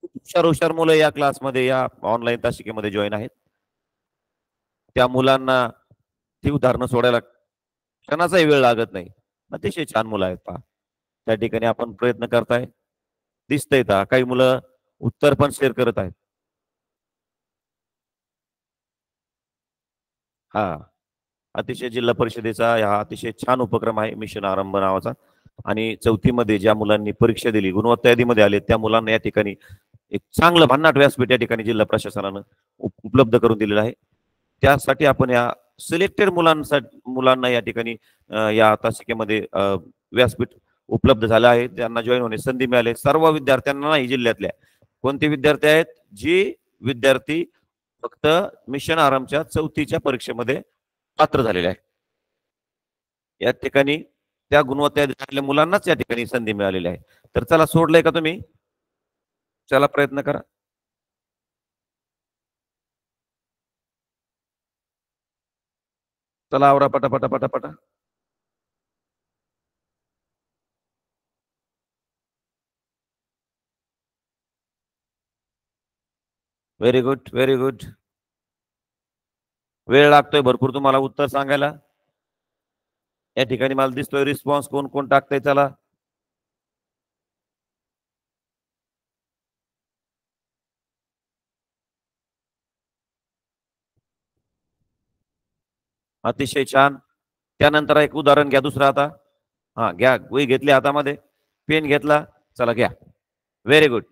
हुशार हुशार मुलं या क्लासमध्ये, या ऑनलाईन तासिकेमध्ये जॉईन आहेत. त्या मुलांना ती उदाहरणं सोडायला क्षणाचाही वेळ लागत नाही. अतिशय छान मुलं आहेत पहा. त्या ठिकाणी आपण प्रयत्न करताय, दिसतंय का? काही मुलं उत्तर पण शेअर करत आहेत. हा, अतिशय जिल्हा परिषदेचा हा अतिशय छान उपक्रम आहे मिशन आरंभ नावाचा. आणि चौथीमध्ये ज्या मुलांनी परीक्षा दिली, गुणवत्ता यादीमध्ये आले, त्या मुलांना या ठिकाणी एक चांगलं भन्नाट व्यासपीठ या ठिकाणी जिल्हा प्रशासनानं उपलब्ध करून दिलेलं आहे. त्यासाठी आपण या सिलेक्टेड मुलांना या ठिकाणी या तासिकेमध्ये व्यासपीठ उपलब्ध झालं आहे. त्यांना जॉईन होण्याची संधी मिळाली. सर्व विद्यार्थ्यांना नाही, जिल्ह्यातल्या कोणते विद्यार्थी आहेत? जे विद्यार्थी फक्त मिशन आरामच्या चौथीच्या परीक्षेमध्ये पात्र झालेले आहे, या ठिकाणी त्या गुणवत्ता मुलांनाच या ठिकाणी संधी मिळालेली आहे. तर चला, सोडलंय का तुम्ही? चला प्रयत्न करा. चला आवरा पटापटा पटापटा. Very good, very good. वेळ लागतोय भरपूर तुम्हाला उत्तर सांगायला. या ठिकाणी मला दिसतोय रिस्पॉन्स कोण कोण टाकतंय. चला, अतिशय छान. त्यानंतर एक उदाहरण घ्या दुसरं आता. हा घ्या, वही घेतली हातामध्ये, पेन घेतला, चला घ्या. Very good.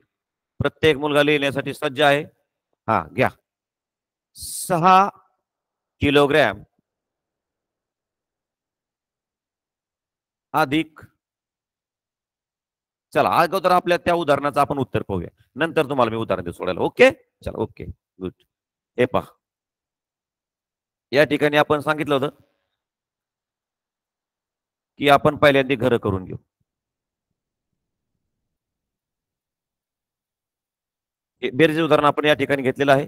प्रत्येक मुलगा लिहिण्यासाठी सज्ज आहे. हा घ्या. 6 किलोग्रॅम अधिक. चला अगोदर आपल्या त्या उदाहरणाचं आपण उत्तर पाहूया, नंतर तुम्हाला मी उदाहरण देऊ सोडायला. ओके, चला ओके गुड. हे पहा, या ठिकाणी आपण सांगितलं होतं की आपण पहिल्यांदा घरं करून घेऊ. बेरजे उदाहरण आपण या ठिकाणी घेतलेलं आहे.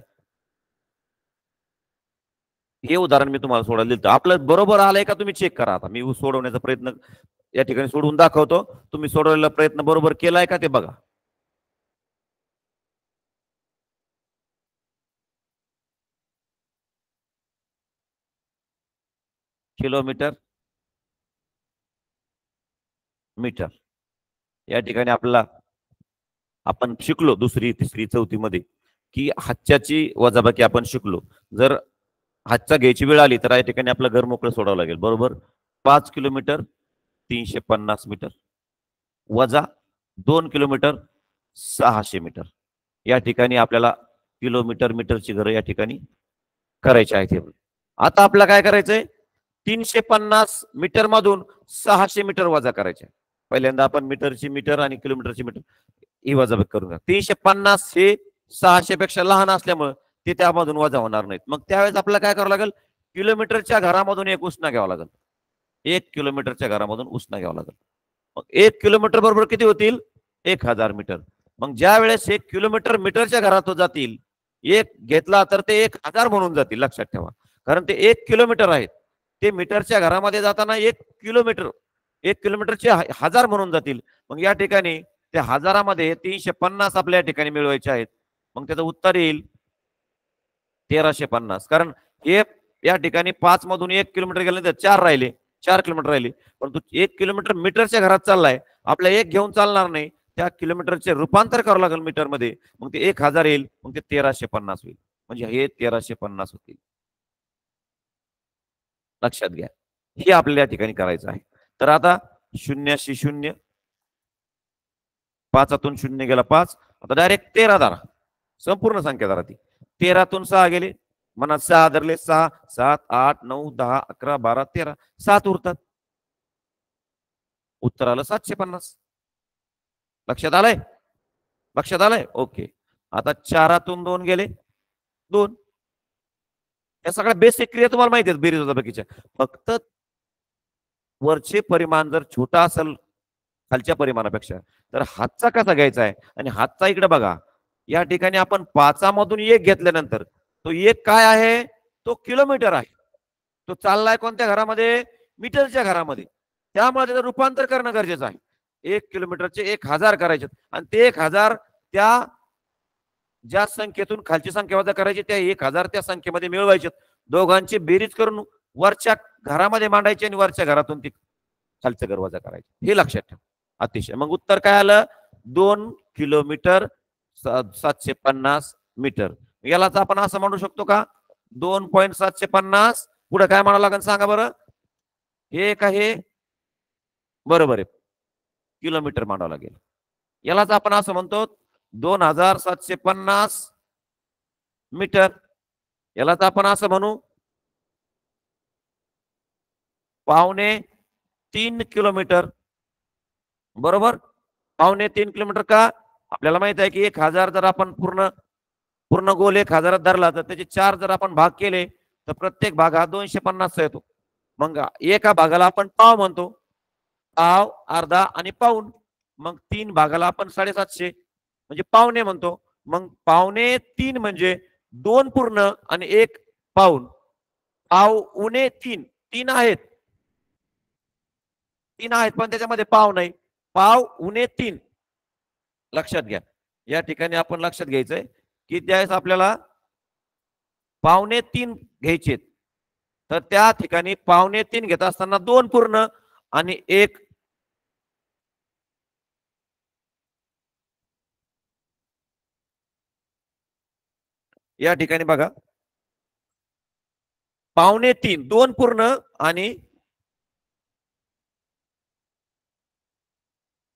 हे उदाहरण मी तुम्हाला सोडायला दिलं. आपलं बरोबर आलंय का तुम्ही चेक करा. आता मी सोडवण्याचा प्रयत्न या ठिकाणी सोडवून दाखवतो. तुम्ही सोडवलेला प्रयत्न बरोबर केलाय का ते बघा. Kilometre metre. या ठिकाणी आपल्याला आपण शिकलो दुसरी तिसरी चौथी मध्ये की हातच्याची वजाबाकी आपण शिकलो. जर हातचा घ्यायची वेळ आली तर या ठिकाणी आपलं घर मोकळं सोडावं लागेल. बरोबर. 5 किलोमीटर 350 मीटर वजा 2 किलोमीटर 600 मीटर. या ठिकाणी आपल्याला किलोमीटर मीटरची घरं या ठिकाणी करायची आहेत. आता आपल्याला काय करायचंय? 350 मीटर मधून 600 मीटर वजा करायचे. पहिल्यांदा आपण मीटरची मीटर आणि किलोमीटरची मीटर ही वजाबाकी करून घ्या. 350 हे 600 पेक्षा लहान असल्यामुळे ते त्यामधून वजा होणार नाहीत. मग त्यावेळेस आपल्याला काय करावं लागेल, किलोमीटरच्या घरामधून एक उसना घ्यावा लागेल. 1 किलोमीटरच्या घरामधून उसना घ्यावा लागेल. मग 1 किलोमीटर बरोबर किती होतील, 1000 मीटर. मग ज्या वेळेस 1 किलोमीटर मीटरच्या घरात जातील, एक घेतला तर ते 1000 म्हणून जातील. लक्षात ठेवा, कारण ते 1 किलोमीटर आहेत, ते मीटरच्या घरामध्ये जाताना 1 किलोमीटरचे 1000 म्हणून जातील. मग या ठिकाणी त्या हजारामध्ये 350 आपल्या या ठिकाणी मिळवायचे आहेत. मग त्याचं उत्तर येईल 1350. कारण हे या ठिकाणी 5 मधून 1 किलोमीटर गेल्यानंतर 4 किलोमीटर राहिले. परंतु 1 किलोमीटर मीटरच्या घरात चाललाय, आपल्या एक घेऊन चालणार नाही, त्या किलोमीटरचे रूपांतर करावं लागेल मीटर मध्ये. मग ते 1000 येईल, मग ते 1350 होईल. म्हणजे हे 1350 होतील. लक्षात घ्या, हे आपल्याला या ठिकाणी करायचं आहे. तर आता 0शी 0, 5तून 0 गेला 5. आता डायरेक्ट 13 धरा, संपूर्ण संख्या धरा. ती 13तून 6 गेले, मनात 6 धरले, 6 7 8 9 10 11 12 13, 7 उरतात. उत्तर आलं 750. लक्षात आलंय? लक्षात आलंय? ओके. आता 4तून 2 गेले, 2. या सगळ्या बेसिक क्रिया तुम्हाला माहिती आहेत बेरीज वजाबाकीच्या. फक्त वरचे परिमाण जर छोटा असेल खालच्या परिमाणापेक्षा, तर हातचा कसा घ्यायचा आहे. आणि हातचा इकडे बघा, या ठिकाणी आपण 5 मधून 1 घेतल्यानंतर तो 1 काय आहे, तो किलोमीटर आहे. तो चाललाय कोणत्या घरामध्ये, मीटरच्या घरामध्ये. त्यामुळे त्याचं रूपांतर करणं गरजेचं आहे. 1 किलोमीटरचे 1000 करायचे आणि ते 1000 त्या ज्या संख्येतून खालची संख्या वजा करायची, त्या 1000 त्या संख्येमध्ये मिळवायचे. दोघांची बेरीज करून वरच्या घरामध्ये मांडायची आणि वरच्या घरातून ती खालचं घर वजा करायचे. हे लक्षात ठेवा. अतिशय. मग उत्तर काय आलं, 2 किलोमीटर 750 मीटर. यालाच आपण असं म्हणू शकतो का, 2.750. पुढे काय म्हणावं लागेल सांगा बरं. हे का हे बरोबर आहे, किलोमीटर मांडावं लागेल. यालाच आपण असं म्हणतो 2750 मीटर. यालाच आपण असं म्हणू 3.25 किलोमीटर. बरोबर, 3.25 किलोमीटर. का, आपल्याला माहित आहे की 1000 जर आपण पूर्ण गोल 1000 धरला, तर त्याचे 4 जर आपण भाग केले, तर प्रत्येक भाग हा 250 येतो. मग एका भागाला आपण पाव म्हणतो, पाव, अर्धा आणि पाऊण. मग 3 भागाला आपण 750 म्हणजे पावणे म्हणतो. मग 2.25 म्हणजे 2 पूर्ण आणि 1 पाऊण. पाव उणे 3, 3 आहेत, 3 आहेत, पण त्याच्यामध्ये पाव नाही. पाव उणे 3. लक्षात घ्या, या ठिकाणी आपण लक्षात घ्यायचंय की त्यावेळेस आपल्याला 2.25 घ्यायचे, तर त्या ठिकाणी 2.25 घेत असताना 2 पूर्ण आणि 1 या ठिकाणी बघा, 2.25 2 पूर्ण आणि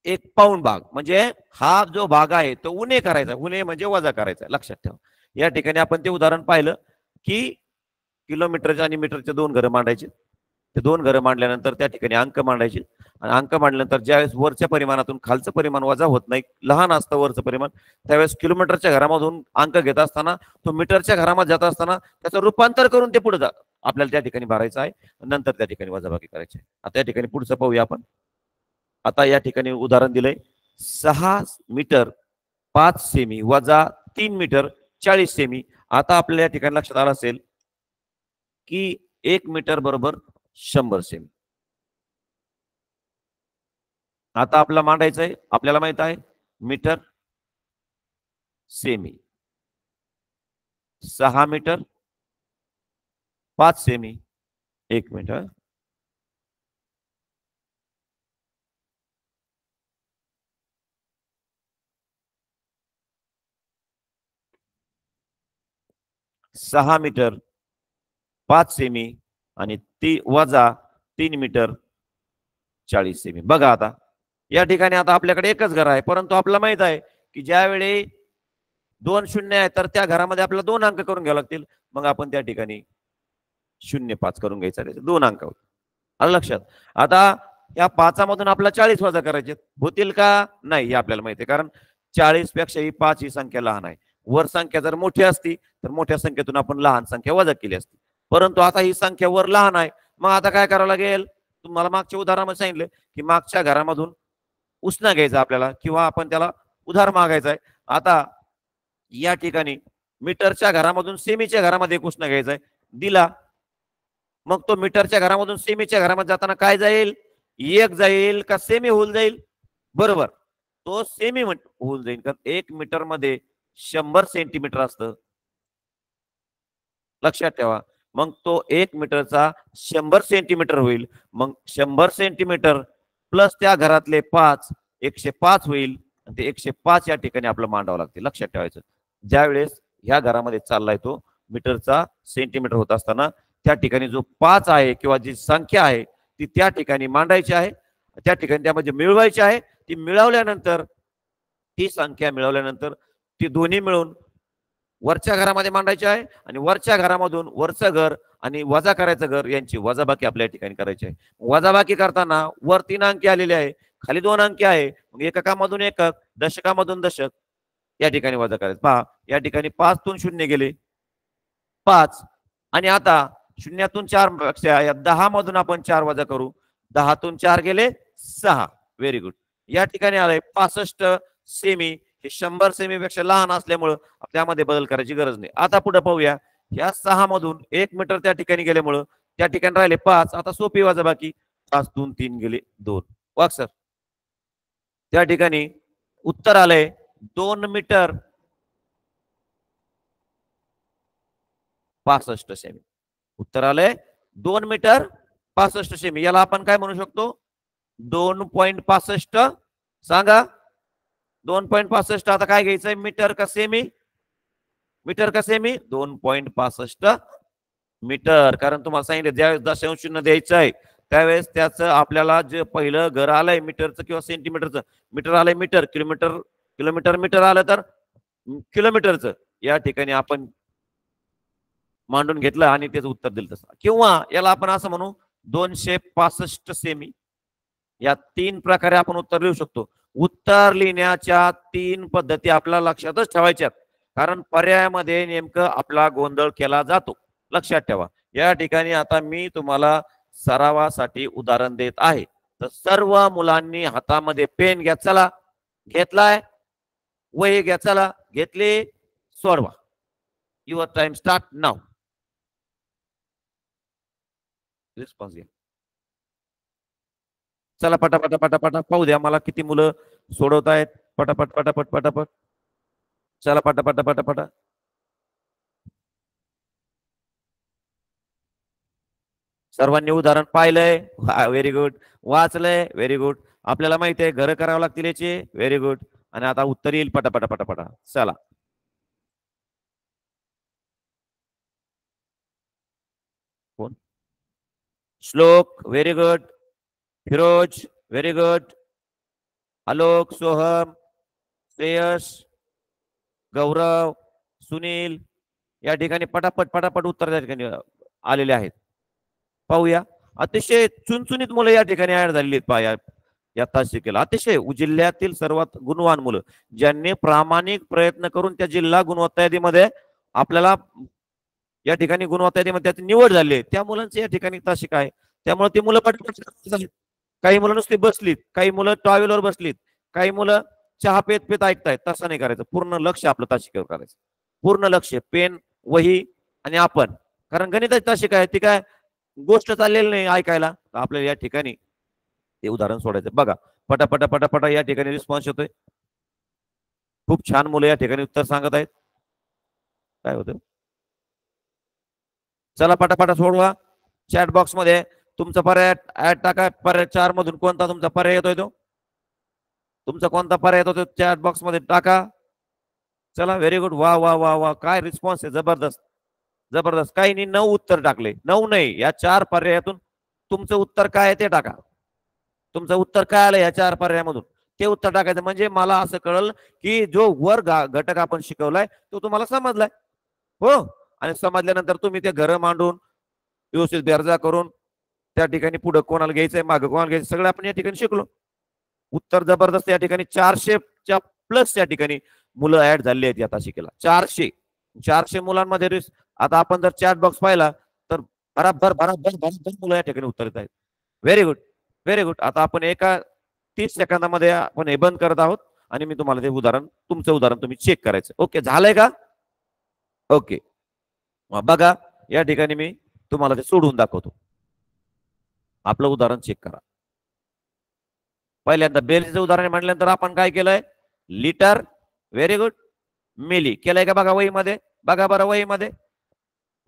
1 पाऊण भाग. म्हणजे हा जो भाग आहे तो उणे करायचा, उणे म्हणजे वजा करायचा. लक्षात ठेवा. या ठिकाणी आपण ते उदाहरण पाहिलं की किलोमीटरच्या आणि मीटरच्या 2 घरं मांडायचे. ते 2 घरं मांडल्यानंतर त्या ठिकाणी अंक मांडायचे आणि अंक मांडल्यानंतर ज्यावेळेस वरच्या परिमाणातून खालचं परिमाण वजा होत नाही, लहान असतं वरचं परिमाण, त्यावेळेस किलोमीटरच्या घरामधून अंक घेत असताना तो मीटरच्या घरामध्ये जात असताना त्याचं रूपांतर करून ते पुढे आपल्याला त्या ठिकाणी भरायचं आहे. नंतर त्या ठिकाणी वजाबाकी करायची आहे. आता या ठिकाणी पुढचं पाहूया आपण. आता या ठिकाणी उदाहरण दिलंय 6 मीटर 5 सेमी वजा 3 मीटर 40 सेमी. आता आपल्याला या ठिकाणी लक्षात आलं असेल की 1 मीटर बरोबर 100 सेमी. आता आपल्याला मांडायचंय, आपल्याला माहित आहे metre cm. 6 metre 5 cm 1 metre 6 metre 5 cm आणि ती वजा 3 मीटर 40 सेमी. बघा आता या ठिकाणी आता आपल्याकडे एकच घर आहे, परंतु आपल्याला माहित आहे की ज्यावेळी 2 शून्य आहे तर त्या घरामध्ये आपल्याला 2 अंक करून घ्यावे लागतील. मग आपण त्या ठिकाणी 0.5 करून घ्यायचा, त्याचे 2 अंक होते. आलं लक्षात? आता या 5मधून आपल्याला 40 वजा करायचे होतील का नाही हे आपल्याला माहिती आहे, कारण 40 पेक्षा ही 5 ही संख्या लहान आहे. वर संख्या जर मोठी असती तर मोठ्या संख्येतून आपण लहान संख्या वजा केली असती, परंतु आता ही संख्या वर लहान आहे. मग आता काय करावं लागेल? तुम्हाला मागच्या उदाहरणामध्ये सांगितलं की मागच्या घरामधून उसना घ्यायचा आपल्याला, किंवा आपण त्याला उधार मागायचा आहे. आता या ठिकाणी मीटरच्या घरामधून सेमीच्या घरामध्ये एक उसना घ्यायचा आहे, दिला. मग तो मीटरच्या घरामधून सेमीच्या घरामध्ये जाताना काय जाईल? 1 जाईल का सेमी होऊन जाईल? बरोबर, तो सेमी होऊन जाईल, कारण 1 मीटर मध्ये 100 सेंटीमीटर असतं. लक्षात ठेवा. मग तो 1 मीटरचा 100 सेंटीमीटर होईल. मग 100 सेंटीमीटर प्लस त्या घरातले 5, 105 होईल. ते 105 या ठिकाणी आपलं मांडावं लागते. लक्षात ठेवायचं, ज्यावेळेस ह्या घरामध्ये चाललाय तो मीटरचा सेंटीमीटर होत असताना त्या ठिकाणी जो 5 आहे किंवा जी संख्या आहे ती त्या ठिकाणी मांडायची आहे, त्या ठिकाणी त्यामध्ये मिळवायची आहे. ती मिळवल्यानंतर, ती संख्या मिळवल्यानंतर ती दोन्ही मिळून वरच्या घरामध्ये मांडायची आहे, आणि वरच्या घरामधून वरचं घर आणि वजा करायचं घर यांची वजाबाकी आपल्या ठिकाणी करायची आहे. वजाबाकी करताना वर 3 अंकी आलेले आहे, खाली 2 अंकी आहे. मग एककामधून एकक, दशकामधून दशक या ठिकाणी वजा करायचं. पहा, या ठिकाणी 5 तून 0 गेले 5, आणि आता 0तून 4 या 10 मधून आपण 4 वजा करू. 10 तून 4 गेले 6. Very good. या ठिकाणी आलंय 65 सेमी. हे 100 सेमी पेक्षा लहान असल्यामुळं त्यामध्ये बदल करायची गरज नाही. आता पुढे पाहूया. या 6 मधून 1 मीटर त्या ठिकाणी गेल्यामुळं त्या ठिकाणी राहिले 5. आता सोपी वजाबाकी. 5 तून 3 गेले 2. वाग सर, त्या ठिकाणी उत्तर आलंय 2 मीटर 65 सेमी. उत्तर आलंय 2 मीटर 65 सेमी. याला आपण काय म्हणू शकतो? 2.65. सांगा, 2.65. आता काय घ्यायचंय? मीटर का सेमी? मीटर का सेमी? 2.65 मीटर. कारण तुम्हाला सांगितलं ज्यावेळेस दशांश चिन्ह द्यायचं आहे त्यावेळेस त्याचं आपल्याला जे पहिलं घर आलंय मीटरचं किंवा सेंटीमीटरचं, मीटर आलंय मीटर, किलोमीटर किलोमीटर मीटर आलं तर किलोमीटरचं, या ठिकाणी आपण मांडून घेतलं आणि त्याचं उत्तर दिलं तसं. किंवा याला आपण असं म्हणू 265 सेमी. या 3 प्रकारे आपण उत्तर लिहू शकतो. उत्तर लिहिण्याच्या 3 पद्धती आपल्याला लक्षातच ठेवायच्यात, कारण पर्यायामध्ये नेमकं आपला गोंधळ केला जातो. लक्षात ठेवा. या ठिकाणी आता मी तुम्हाला सरावासाठी उदाहरण देत आहे. तर सर्व मुलांनी हातामध्ये पेन घ्या. चला, घेतलाय? वही घ्या. चला, घेतले? सोडवा. Your time start now. Response घ्या. चला, पटापटा पटापटा पाहू द्या मला किती मुलं सोडवतायत. पटापट पटापट पटापट. चला, पटापटा पटापटा. सर्वांनी उदाहरण पाहिलंय? Very good. वाचलंय? Very good. आपल्याला माहिती आहे घर करावं लागतील याचे? Very good. आणि आता उत्तर येईल पटापटा पटापटा. चला, कोण? Shlok, very good. Firoz, very good. Alok, Soham, Shreyas, Gaurav, Sunil, या ठिकाणी पटापट पटापट उत्तर त्या ठिकाणी आलेले आहेत. पाहूया. अतिशय चुनचुनीत मुलं या ठिकाणी ऍड झालेली आहेत. या तासिकेला अतिशय जिल्ह्यातील सर्वात गुणवान मुलं, ज्यांनी प्रामाणिक प्रयत्न करून त्या जिल्हा गुणवत्ता यादीमध्ये आपल्याला या ठिकाणी गुणवत्ता यादीमध्ये त्याची निवड झाली आहे, त्या मुलांची या ठिकाणी तासिक आहे. त्यामुळे ती मुलं पटपट, काही मुलं नुसती बसलीत, काही मुलं टॉवेलवर बसलीत, काही मुलं चहा पेत पेत ऐकतायत. तसं नाही करायचं. पूर्ण लक्ष आपलं तासिकेवर करायचं. पूर्ण लक्ष, पेन, वही आणि आपण. कारण गणिताची तासिक आहे ती काय गोष्ट चाललेली नाही ऐकायला. आपल्याला या ठिकाणी ते उदाहरण सोडायचं. बघा, पटापटा पटापटा या ठिकाणी रिस्पॉन्स येतोय. खूप छान मुलं या ठिकाणी उत्तर सांगत आहेत. काय होतं? चला, पटापटा सोडवा. चॅट बॉक्स मध्ये तुमचा पर्याय ऍड टाका. पर्याय 4 मधून कोणता तुमचा पर्याय येतोय तो? तुमचा कोणता पर्याय येतो तो चॅट बॉक्स मध्ये टाका. चला, व्हेरी गुड. वा वा वा वा, काय रिस्पॉन्स आहे, जबरदस्त जबरदस्त. काही 9 उत्तर टाकले. 9 नाही, या 4 पर्यायातून तुमचं उत्तर काय आहे ते टाका. तुमचं उत्तर काय आलं या 4 पर्यायामधून ते उत्तर टाकायचं. म्हणजे मला असं कळलं की जो वर घटक आपण शिकवलाय तो तुम्हाला समजलाय. हो, आणि समजल्यानंतर तुम्ही ते घर मांडून व्यवस्थित बेरजा करून त्या ठिकाणी पुढे कोणाला घ्यायचंय मागं कोणाला घ्यायचं सगळं आपण या ठिकाणी शिकलो. उत्तर जबरदस्त. या ठिकाणी 400च्या प्लस या ठिकाणी मुलं ऍड झाली आहेत या तासिकेला. 400 मुलांमध्ये आता आपण जर चॅट बॉक्स पाहिला तर बराबर बराबर बराबर मुलं या ठिकाणी उत्तर देत आहेत. Very good, very good. आता आपण एका 30 सेकंदामध्ये आपण हे बंद करत आहोत आणि मी तुम्हाला ते उदाहरण तुमचं उदाहरण तुम्ही चेक करायचं. ओके, झालंय का? ओके, बघा या ठिकाणी मी तुम्हाला ते सोडून दाखवतो. आपलं उदाहरण चेक करा. पहिल्यांदा बेलचं उदाहरण म्हटल्यानंतर आपण काय केलंय? लिटर. Very good. मिली केलंय का? बघा वहीमध्ये, बघा बरं वहीमध्ये,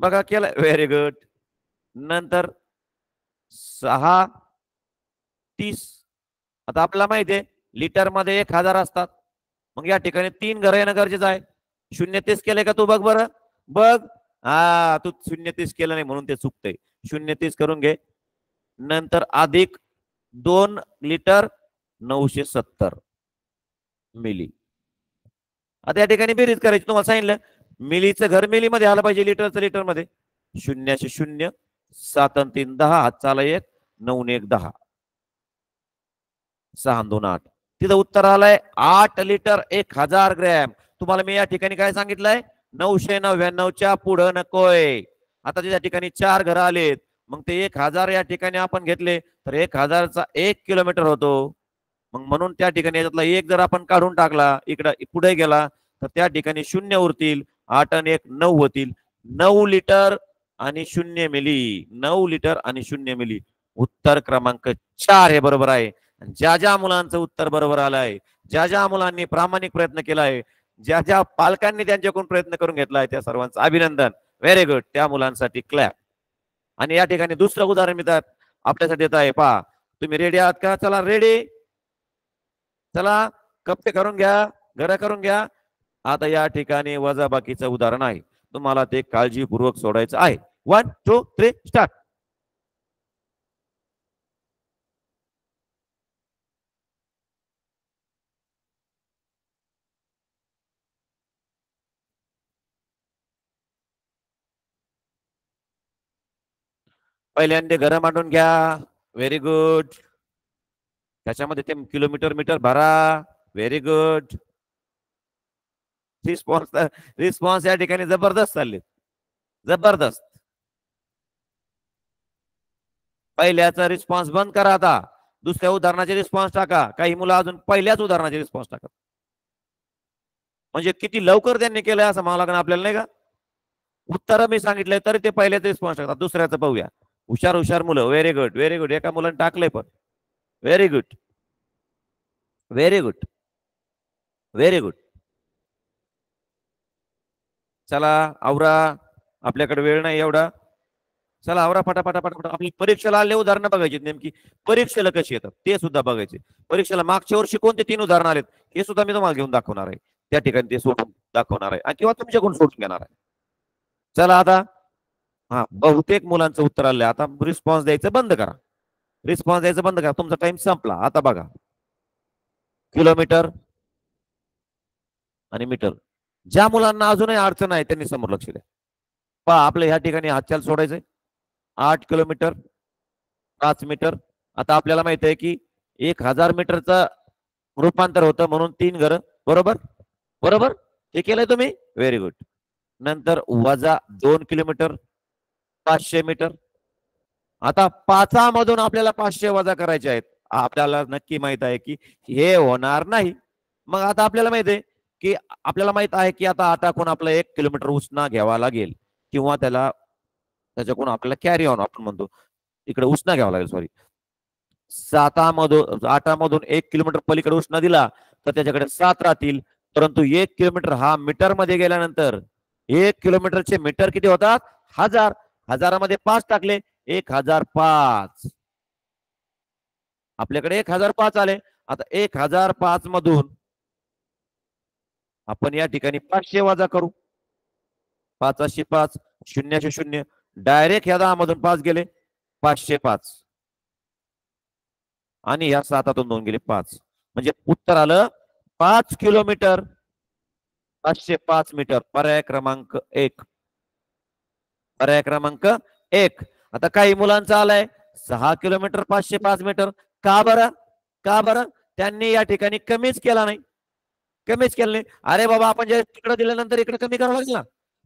बघा केलंय. Very good. नंतर 6 30. आता आपल्याला माहिती आहे लिटर मध्ये 1000 असतात. मग या ठिकाणी 3 घरं येणं गरजेचं आहे. 0-30 केलंय का तू? बघ बरं, बघ. हा, तू 0-30 केलं नाही म्हणून ते चुकतंय. 0-30 करून घे. नंतर अधिक 2 लिटर 970 मिली. आता या ठिकाणी बेरीज करायची. तुम्हाला सांगितलं मिलीचं घर मिलीमध्ये आलं पाहिजे, लिटरचं लिटरमध्ये. 0-0 7 आणि 3 10, हातचाला 1 9 1 10 6 2 8. तिथं उत्तर आलंय 8 लिटर 1000 ग्रॅम. तुम्हाला मी या ठिकाणी काय सांगितलंय? 999च्या पुढं नकोय. आता त्या ठिकाणी 4 घरं आलेत. मग ते 1000 या ठिकाणी आपण घेतले तर 1000चा 1 किलोमीटर होतो. मग म्हणून त्या ठिकाणी याच्यातला 1 जर आपण काढून टाकला, इकडं पुढे गेला तर त्या ठिकाणी 0 उरतील. 8 आणि 1 9 होतील. 9 लिटर आणि 0 मिली. 9 लिटर आणि 0 मिली. उत्तर क्रमांक 4 हे बरोबर आहे. ज्या ज्या मुलांचं उत्तर बरोबर आलंय, ज्या ज्या मुलांनी प्रामाणिक प्रयत्न केलाय, ज्या ज्या पालकांनी त्यांच्याकडून प्रयत्न करून घेतलाय, त्या सर्वांचं अभिनंदन. Very good. त्या मुलांसाठी क्लॅप. आणि या ठिकाणी दुसरं उदाहरण मिळतात आपल्यासाठी येत आहे. पहा, तुम्ही रेडी आहात का? चला रेडी. चला कप्पे करून घ्या, घर करून घ्या. आता या ठिकाणी वजाबाकीचं उदाहरण आहे. तुम्हाला ते काळजीपूर्वक सोडायचं आहे. 1 2 3 स्टार्ट. पहिल्यांदा घर मांडून घ्या. Very good. त्याच्यामध्ये ते किलोमीटर मीटर भरा. Very good. रिस्पॉन्स या ठिकाणी जबरदस्त चालले, जबरदस्त. पहिल्याचा रिस्पॉन्स बंद करा. आता दुसऱ्या उदाहरणाचे रिस्पॉन्स टाका. काही मुलं अजून पहिल्याच उदाहरणाचे रिस्पॉन्स टाकत. म्हणजे किती लवकर त्यांनी केलंय असं मला लागणार आपल्याला, नाही का? उत्तर मी सांगितलंय तरी ते पहिल्याच रिस्पॉन्स टाकतात. दुसऱ्याचं पाहूया. हुशार हुशार मुलं. Very good, very good. एका मुलाने टाकलंय पण. Very good, very good, very good. चला आवरा, आपल्याकडे वेळ नाही एवढा. चला आवरा फटाफटा फटाफट. आपली परीक्षेला आले उदाहरणं बघायची, नेमकी परीक्षेला कशी येतात ते सुद्धा बघायचे. परीक्षेला मागच्या वर्षी कोणते 3 उदाहरणं आलेत हे सुद्धा मी तुम्हाला घेऊन दाखवणार आहे. त्या ठिकाणी ते सोडून दाखवणार आहे किंवा तुमच्याकडून सोडून घेणार आहे. चला आता, हा, बहुतेक मुलांचं उत्तर आलंय. आता रिस्पॉन्स द्यायचं बंद करा. रिस्पॉन्स द्यायचं बंद करा. तुमचा टाइम संपला. आता बघा, किलोमीटर आणि मीटर. ज्या मुलांना अजूनही अडचण आहे त्यांनी समोर लक्ष द्या. पहा, आपल्या ह्या ठिकाणी हातचाल सोडायचंय. 8 किलोमीटर 5 मीटर. आता आपल्याला माहित आहे की 1000 मीटरचं रूपांतर होतं म्हणून 3 घरं. बरोबर, बरोबर. हे केलंय तुम्ही. Very good. नंतर वजा 2 किलोमीटर 500 मीटर. आता 5 मधून आपल्याला 500 वजा करायचे आहेत. आपल्याला नक्की माहित आहे की हे होणार नाही. मग आता आपल्याला माहित आहे की आता कोण आपला 1 किलोमीटर उसना घ्यावा लागेल किंवा त्याच्याकडून आपल्याला कॅरी ऑन आपण म्हणतो, इकडे उसना घ्यावा लागेल. सॉरी, 8 मधून 1 किलोमीटर पलीकडे उसना दिला तर त्याच्याकडे 7 राहतील. परंतु 1 किलोमीटर हा मीटर मध्ये गेल्यानंतर 1 किलोमीटरचे मीटर किती होतात? 1000. 1000मध्ये 5 टाकले, 1005. आपल्याकडे 1005 आले. आता 1005 मधून आपण या ठिकाणी 500 वजा करू. 5 5 0 0. डायरेक्ट ह्या 10 मधून 5 गेले, 505. आणि या 7तून 2 गेले 5. म्हणजे उत्तर आलं 5 किलोमीटर 505 मीटर. पर्याय क्रमांक 1. पर्याय क्रमांक 1. आता काही मुलांचं आलंय 6 किलोमीटर 505 मीटर. का बरं? का बरं? त्यांनी या ठिकाणी कमीच केला नाही. कमीच केलं नाही. अरे बाबा, आपण जे तिकडे दिल्यानंतर इकडे कमी करावं लागेल ना,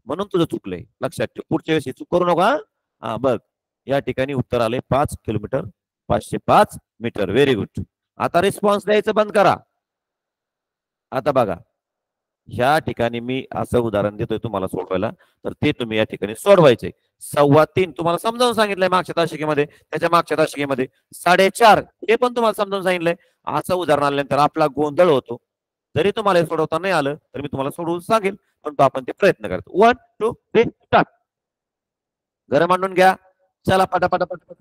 म्हणून तुझं चुकलंय. लक्षात ठेव, पुढच्या वेळेस चूक करू नका. हा बघ, या ठिकाणी उत्तर आले 5 किलोमीटर 505 मीटर. Very good. आता रिस्पॉन्स द्यायचं बंद करा. आता बघा, ह्या ठिकाणी मी असं उदाहरण देतोय तुम्हाला सोडवायला, तर ते तुम्ही या ठिकाणी सोडवायचे. 3.25 तुम्हाला समजावून सांगितलंय मागच्या तासिकेमध्ये, त्याच्या मागच्या तासिकेमध्ये 4.5 हे पण तुम्हाला समजावून सांगितलंय. असं उदाहरण आल्यानंतर आपला गोंधळ होतो. जरी तुम्हाला हे सोडवता नाही आलं तर मी तुम्हाला सोडवून सांगेल, पण आपण ते प्रयत्न करतो. 1 2 3 स्टार्ट. घर मांडून घ्या. चला पटापट पटापट.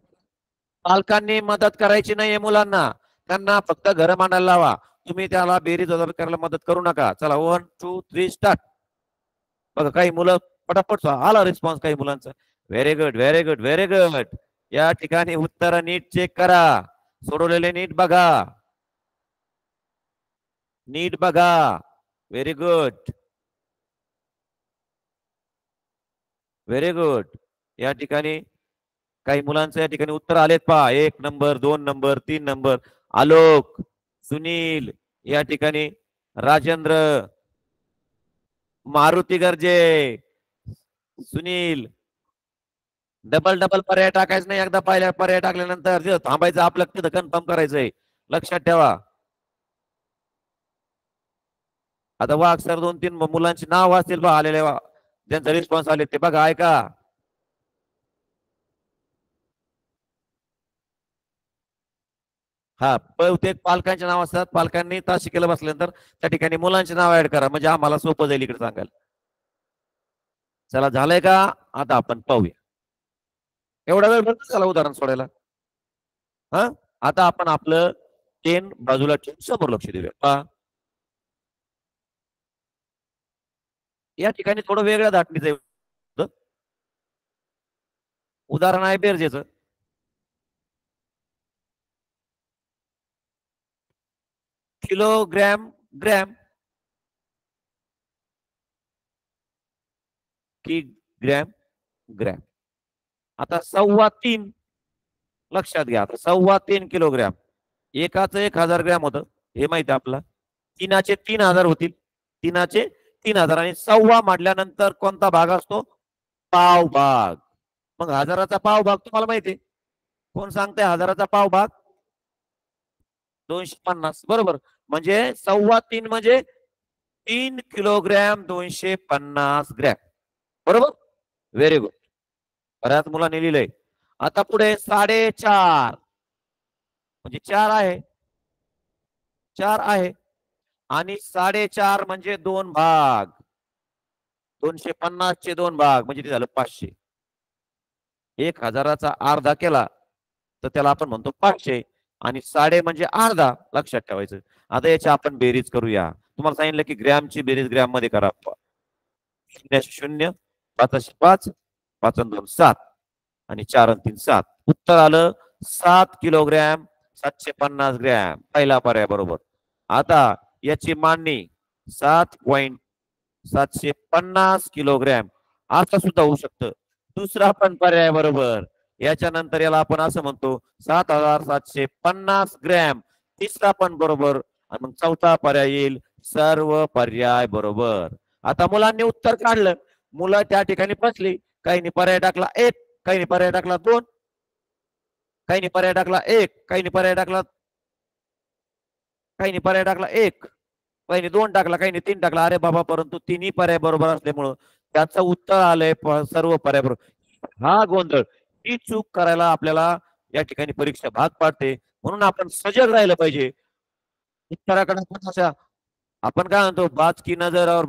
पालकांनी मदत करायची नाहीये मुलांना, त्यांना फक्त घर मांडायला लावा. तुम्ही त्याला बेरीज वजाबाकी करायला मदत करू नका. चला 1 2 3 स्टार्ट. बघा, काही मुलं पटापट आला रिस्पॉन्स काही मुलांचा. Very good, very good, very good. या ठिकाणी उत्तर नीट चेक करा, सोडवलेले नीट बघा, नीट बघा. Very good, very good. या ठिकाणी काही मुलांचं या ठिकाणी उत्तर आलेत पहा. 1 number, 2 number, 3 number. Alok, Sunil, या ठिकाणी राजेंद्र, मारुती गर्जे, सुनील. डबल डबल पर्याय टाकायचं नाही. एकदा पहिल्या पर्याय टाकल्यानंतर थांबायचं, आपलं तिथं कन्फर्म करायचंय. लक्षात ठेवा. आता वाघ सर 2-3 मुलांची नाव असतील बा आलेले, ज्यांचा रिस्पॉन्स आले ते बघा, ऐका. हा, बहुतेक पालकांचे नाव असतात. पालकांनी तासिकेला बसल्यानंतर त्या ठिकाणी मुलांचे नाव ऍड करा, म्हणजे आम्हाला सोपं जाईल इकडे सांगायला. चला, झालंय का? आता आपण पाहूया. एवढा वेळ भरतो चला उदाहरण सोडायला. हा, आता आपण आपलं पेन बाजूला ठेवून समोर लक्ष देऊया. पहा, या ठिकाणी थोडं वेगळ्या धाटणीचं उदाहरण आहे बेरजेचं. किलोग्रॅम, ग्रॅम की ग्रॅम, ग्रॅम. आता 3.25 लक्षात घ्या. आता 3.25 किलोग्रॅम. एकाचं 1000 ग्रॅम होतं, हे माहिती आपला. तीनाचे 3000 होतील. तीनाचे 3000 आणि 1.25 मांडल्यानंतर कोणता भाग असतो? पाव भाग. मग 1000चा पाव भाग तुम्हाला माहिती, कोण सांगते 1000चा पाव भाग? 250. बरोबर. म्हणजे 3.25 म्हणजे 3 किलोग्रॅम 250 ग्रॅम. बरोबर. Very good. बऱ्याच मुलांनी लिहिलंय. आता पुढे 4.5 म्हणजे 4 आहे, 4 आहे. आणि 4.5 म्हणजे 2 भाग. 250 चे 2 भाग म्हणजे ते झालं 500. 1000चा अर्धा केला तर त्याला आपण म्हणतो 500. आणि 1.5 म्हणजे अर्धा. लक्षात ठेवायचं. आता याची आपण बेरीज करूया. तुम्हाला सांगितलं की ग्रॅमची बेरीज ग्रॅम मध्ये करा. 0 5 5 5 2 7 आणि 4 3 7. उत्तर आलं 7 किलोग्रॅम 750 ग्रॅम. पहिला पर्याय बरोबर. आता याची मांडणी 7.750 किलोग्रॅम असं सुद्धा होऊ शकतं. दुसरा पण पर्याय बरोबर. याच्यानंतर याला आपण असं म्हणतो 7750 ग्रॅम. तिसरा पण बरोबर. आणि मग चौथा पर्याय येईल सर्व पर्याय बरोबर. आता मुलांनी उत्तर काढलं. मुलं त्या ठिकाणी फसली. काहींनी पर्याय टाकला 1, काहींनी पर्याय टाकला 2, काहींनी पर्याय टाकला 1, काहींनी पर्याय टाकला, काहींनी पर्याय टाकला 1, काहींनी 2 टाकला, काहींनी 3 टाकला. अरे बाबा, परंतु तिन्ही पर्याय बरोबर असल्यामुळं त्याचं उत्तर आलंय सर्व पर्याय बरोबर. हा गोंधळ, ही चूक करायला आपल्याला या ठिकाणी परीक्षा भाग पाडते. म्हणून आपण सजग राहिलं पाहिजे. उत्तराकडे आपण काय म्हणतो, बाज की नजर और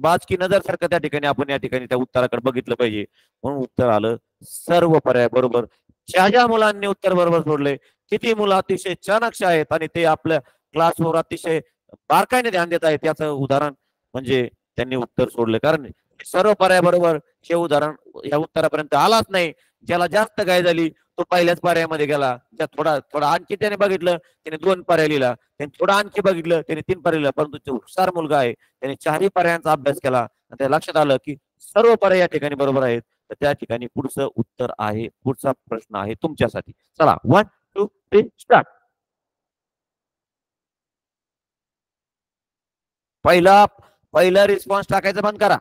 बाज की नजर सारखं त्या ठिकाणी आपण या ठिकाणी त्या उत्तराकडे बघितलं पाहिजे. म्हणून उत्तर आलं सर्व पर्याय बरोबर. ज्या ज्या मुलांनी उत्तर बरोबर सोडले, किती मुलं अतिशय चाणाक्ष आहेत आणि ते आपल्या क्लासवर अतिशय बारकाईने ध्यान देत आहेत, याचं उदाहरण म्हणजे त्यांनी उत्तर सोडले. कारण सर्व पर्याय बरोबर हे उदाहरण या उत्तरापर्यंत आलाच नाही. ज्याला जास्त घाई झाली तो पहिल्याच पर्यायामध्ये गेला. ज्या थोडा थोडा आणखी त्याने बघितलं, त्याने 2 पर्याय लिहिला. त्याने थोडं आणखी बघितलं, त्याने 3 पर्याय लिहिला. परंतु जो हुशार मुलगा आहे त्याने 4ही पर्यायांचा अभ्यास केला. त्या लक्षात आलं की सर्व पर्याय या ठिकाणी बरोबर आहेत. तर त्या ठिकाणी पुढचं उत्तर आहे, पुढचा प्रश्न आहे तुमच्यासाठी. चला 1 2 3 स्टार्ट. पहिला पहिला रिस्पॉन्स टाकायचं बंद करा.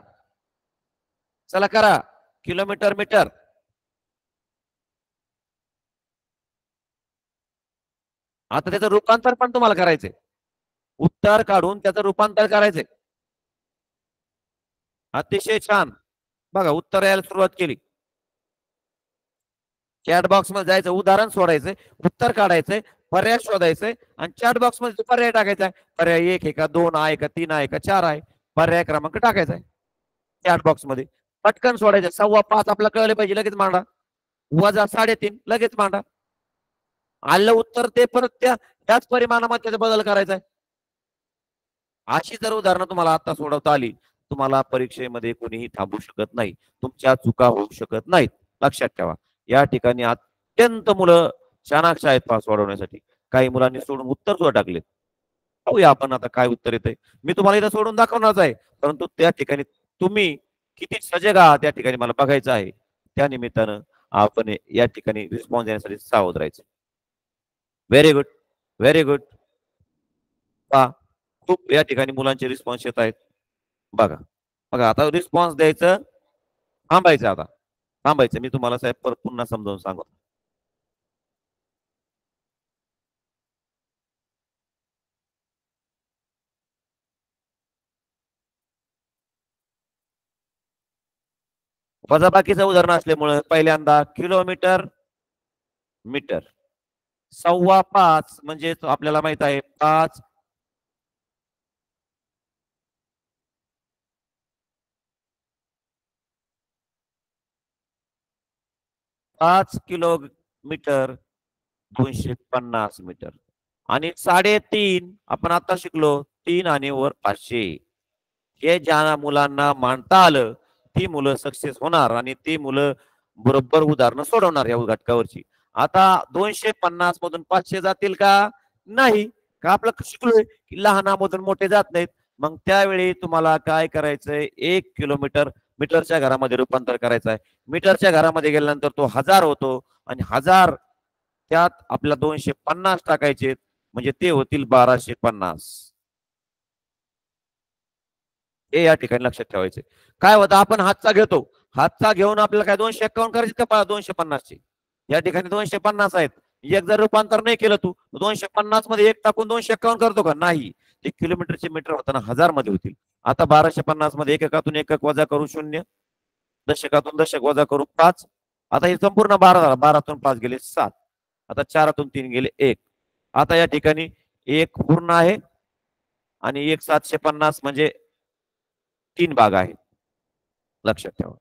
चला करा. Kilometre metre. आता त्याचं रूपांतर पण तुम्हाला करायचंय. उत्तर काढून त्याचं रूपांतर करायचंय. अतिशय छान. बघा उत्तर यायला सुरुवात केली. चॅट बॉक्स मध्ये जायचं, उदाहरण सोडायचंय, उत्तर काढायचंय, पर्याय शोधायचंय आणि चॅट बॉक्स मध्ये पर्याय टाकायचा आहे. पर्याय 1 आहे का, 2 आहे का, 3 आहे का, 4 आहे. पर्याय क्रमांक टाकायचा आहे चॅट बॉक्स मध्ये. पटकन सोडायचं. 5:15 आपल्याला कळले पाहिजे, लगेच मांडा. वजा 3.5 लगेच मांडा. आलं उत्तर ते परत त्याच परिमाणामध्ये त्याचा बदल करायचा आहे. अशी जर उदाहरणं तुम्हाला आता सोडवता आली, तुम्हाला परीक्षेमध्ये कोणीही थांबू शकत नाही. तुमच्या चुका होऊ शकत नाहीत. लक्षात ठेवा. या ठिकाणी अत्यंत मुलं चाणाक्ष आहेत पास सोडवण्यासाठी. काही मुलांनी सोडून उत्तर सुद्धा टाकले. पाहूया आपण आता काय उत्तर येते. मी तुम्हाला इथं सोडून दाखवणारच आहे, परंतु त्या ठिकाणी तुम्ही किती सजग आहात त्या ठिकाणी मला बघायचं आहे. त्या निमित्तानं आपण या ठिकाणी रिस्पॉन्स देण्यासाठी सावध राहायचं. Very good, very good. पहा खूप या ठिकाणी मुलांचे रिस्पॉन्स येत आहेत. बघा बघा आता रिस्पॉन्स द्यायचं, थांबायचं. आता थांबायचं. मी तुम्हाला साहेब परत पुन्हा समजावून सांगतो. वजाबाकीचं उदाहरण असल्यामुळे पहिल्यांदा किलोमीटर मीटर. 5.15 म्हणजे आपल्याला माहित आहे 5 किलोमीटर 250 मीटर आणि 3.5 आपण आता शिकलो 3 आणि वर 500. हे ज्या मुलांना मांडता आलं ती मुलं सक्सेस होणार आणि ती मुलं बरोबर उदाहरणं सोडवणार या घटकावरची. आता 250 मधून 500 जातील का? नाही. का आपलं शिकलोय की लहानामधून मोठे जात नाहीत. मग त्यावेळी तुम्हाला काय करायचंय, 1 किलोमीटर मीटरच्या घरामध्ये रूपांतर करायचं आहे. मीटरच्या घरामध्ये गेल्यानंतर तो 1000 होतो आणि 1000 त्यात आपल्याला 250 टाकायचे म्हणजे ते होतील 1250. हे या ठिकाणी लक्षात ठेवायचे. काय होतं, आपण हातचा घेतो, हातचा घेऊन आपल्याला काय 251 करायचे का 250 चे? या ठिकाणी 250 आहेत. एक जर रूपांतर नाही केलं तू 250 मध्ये एक टाकून 251 करतो का? नाही. ते किलोमीटरचे मीटर होताना 1000 मध्ये होतील. आता 1250 मध्ये एककातून एकक वजा करू 0, दशकातून दशक वजा करू 5. आता हे संपूर्ण 12 झाला. 12तून 5 गेले 7. आता 4तून 3 गेले 1. आता या ठिकाणी 1 पूर्ण आहे आणि 1 750 म्हणजे 3 भाग आहे. लक्षात ठेवा.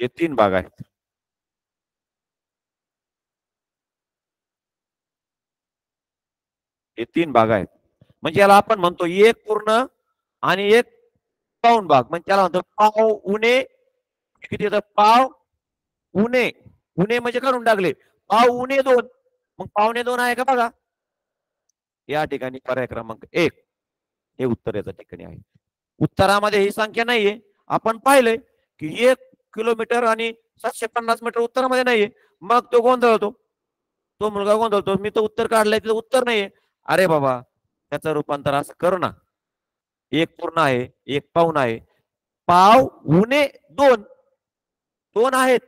हे 3 भाग आहेत. हे 3 भाग आहेत. म्हणजे याला आपण म्हणतो 1 पूर्ण आणि 1 पाऊण भाग. म्हणजे त्याला म्हणतो पाव उणे किती येतं? पाव उणे. उणे म्हणजे करून टाकले. पाव उणे 2. मग पावणे 2 आहे का बघा. या ठिकाणी पर्याय क्रमांक 1 हे उत्तर याच्या ठिकाणी आहे. उत्तरामध्ये ही संख्या नाहीये. आपण पाहिलंय की 1 किलोमीटर आणि 750 मीटर उत्तरामध्ये नाहीये. मग तो गोंधळतो. तो मुलगा गोंधळतो. मी तर उत्तर काढलंय, तिथं उत्तर नाहीये. अरे बाबा, त्याचं रूपांतर असं करू ना. 1 पूर्ण आहे, 1 पाऊण आहे. पाव उणे 2. 2 आहेत.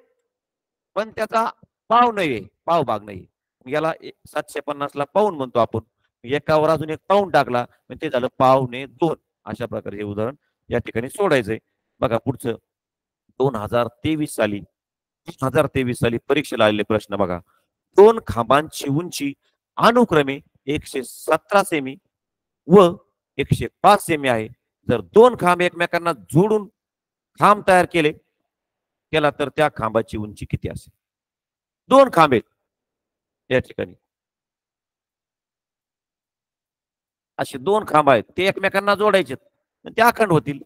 पण त्याचा पाव नाहीये, पाव भाग नाही. याला 750 ला पाऊण म्हणतो आपण. एकावर अजून 1 पाऊण टाकला म्हणजे ते झालं पावणे 2. अशा प्रकारे हे उदाहरण या ठिकाणी सोडायचंय. बघा पुढचं 2023 साली 2023 साली परीक्षेला आलेले प्रश्न बघा. 2 खांबांची उंची अनुक्रमे 117 सेमी व 105 सेमी आहे. जर 2 खांब एकमेकांना जोडून खांब तयार केला तर त्या खांबाची उंची किती असेल? 2 खांब आहेत या ठिकाणी. असे 2 खांब आहेत. ते एकमेकांना जोडायचे. ते अखंड होतील.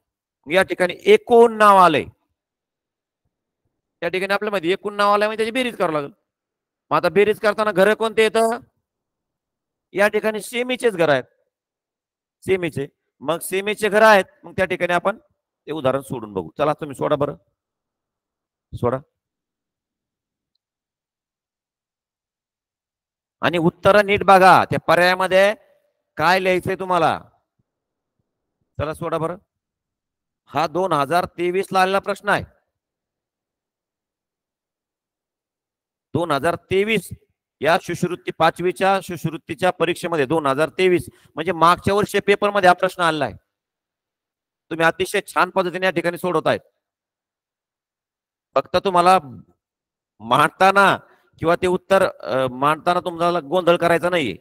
या ठिकाणी एकूण नाव आलंय. त्या ठिकाणी आपल्या मध्ये एकूण नाव आलं म्हणजे त्याची बेरीज करावं लागेल. मग आता बेरीज करताना घर कोणते येतं? या ठिकाणी सेमीचेच घर आहेत, सेमीचे. मग सेमीचे घर आहेत, मग त्या ठिकाणी आपण ते उदाहरण सोडून बघू. चला तुम्ही सोडा बरं, सोडा. आणि उत्तर नीट बघा, त्या पर्यायामध्ये काय लिहायचंय तुम्हाला. चला सोडा बरं. हा 2023 ला आलेला प्रश्न आहे. 2023 या शिष्यवृत्ती 5वीच्या शिष्यवृत्तीच्या परीक्षेमध्ये 2023 म्हणजे मागच्या वर्षी पेपरमध्ये हा प्रश्न आलेला आहे. तुम्ही अतिशय छान पद्धतीने या ठिकाणी सोडवतायत. फक्त तुम्हाला मांडताना किंवा ते उत्तर मांडताना तुम्हाला गोंधळ करायचा नाहीये,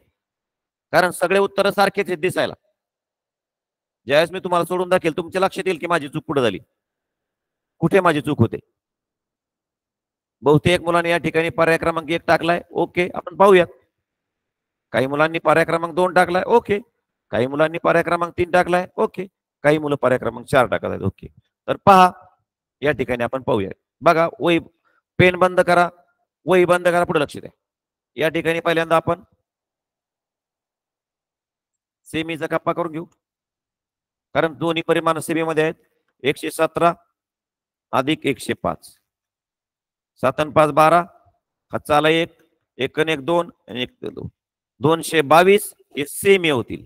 कारण सगळे उत्तर सारखेच दिसायला. ज्यावेळेस मी तुम्हाला सोडून दाखवेल तुमच्या लक्षात येईल की माझी चूक कुठे झाली, कुठे माझी चूक होते. बहुतेक मुलांनी या ठिकाणी पर्याय क्रमांक 1 टाकलाय, ओके, आपण पाहूयात. काही मुलांनी पर्याय क्रमांक 2 टाकलाय, ओके. काही मुलांनी पर्याय क्रमांक 3 टाकलाय, ओके. काही मुलं पर्याय क्रमांक 4 टाकत आहेत, ओके. तर पहा, या ठिकाणी आपण पाहूया. बघा, वही पेन बंद करा, वही बंद करा, पुढे लक्ष द्या. या ठिकाणी पहिल्यांदा आपण सेमीचा कप्पा करून घेऊ, कारण दोन्ही परिमाण सेमीमध्ये आहेत. 117 अधिक 105, 7 आणि 5 12, हाताला 1, 1 आणि 1 2 आणि 1 2, 222 हे सेमी होतील.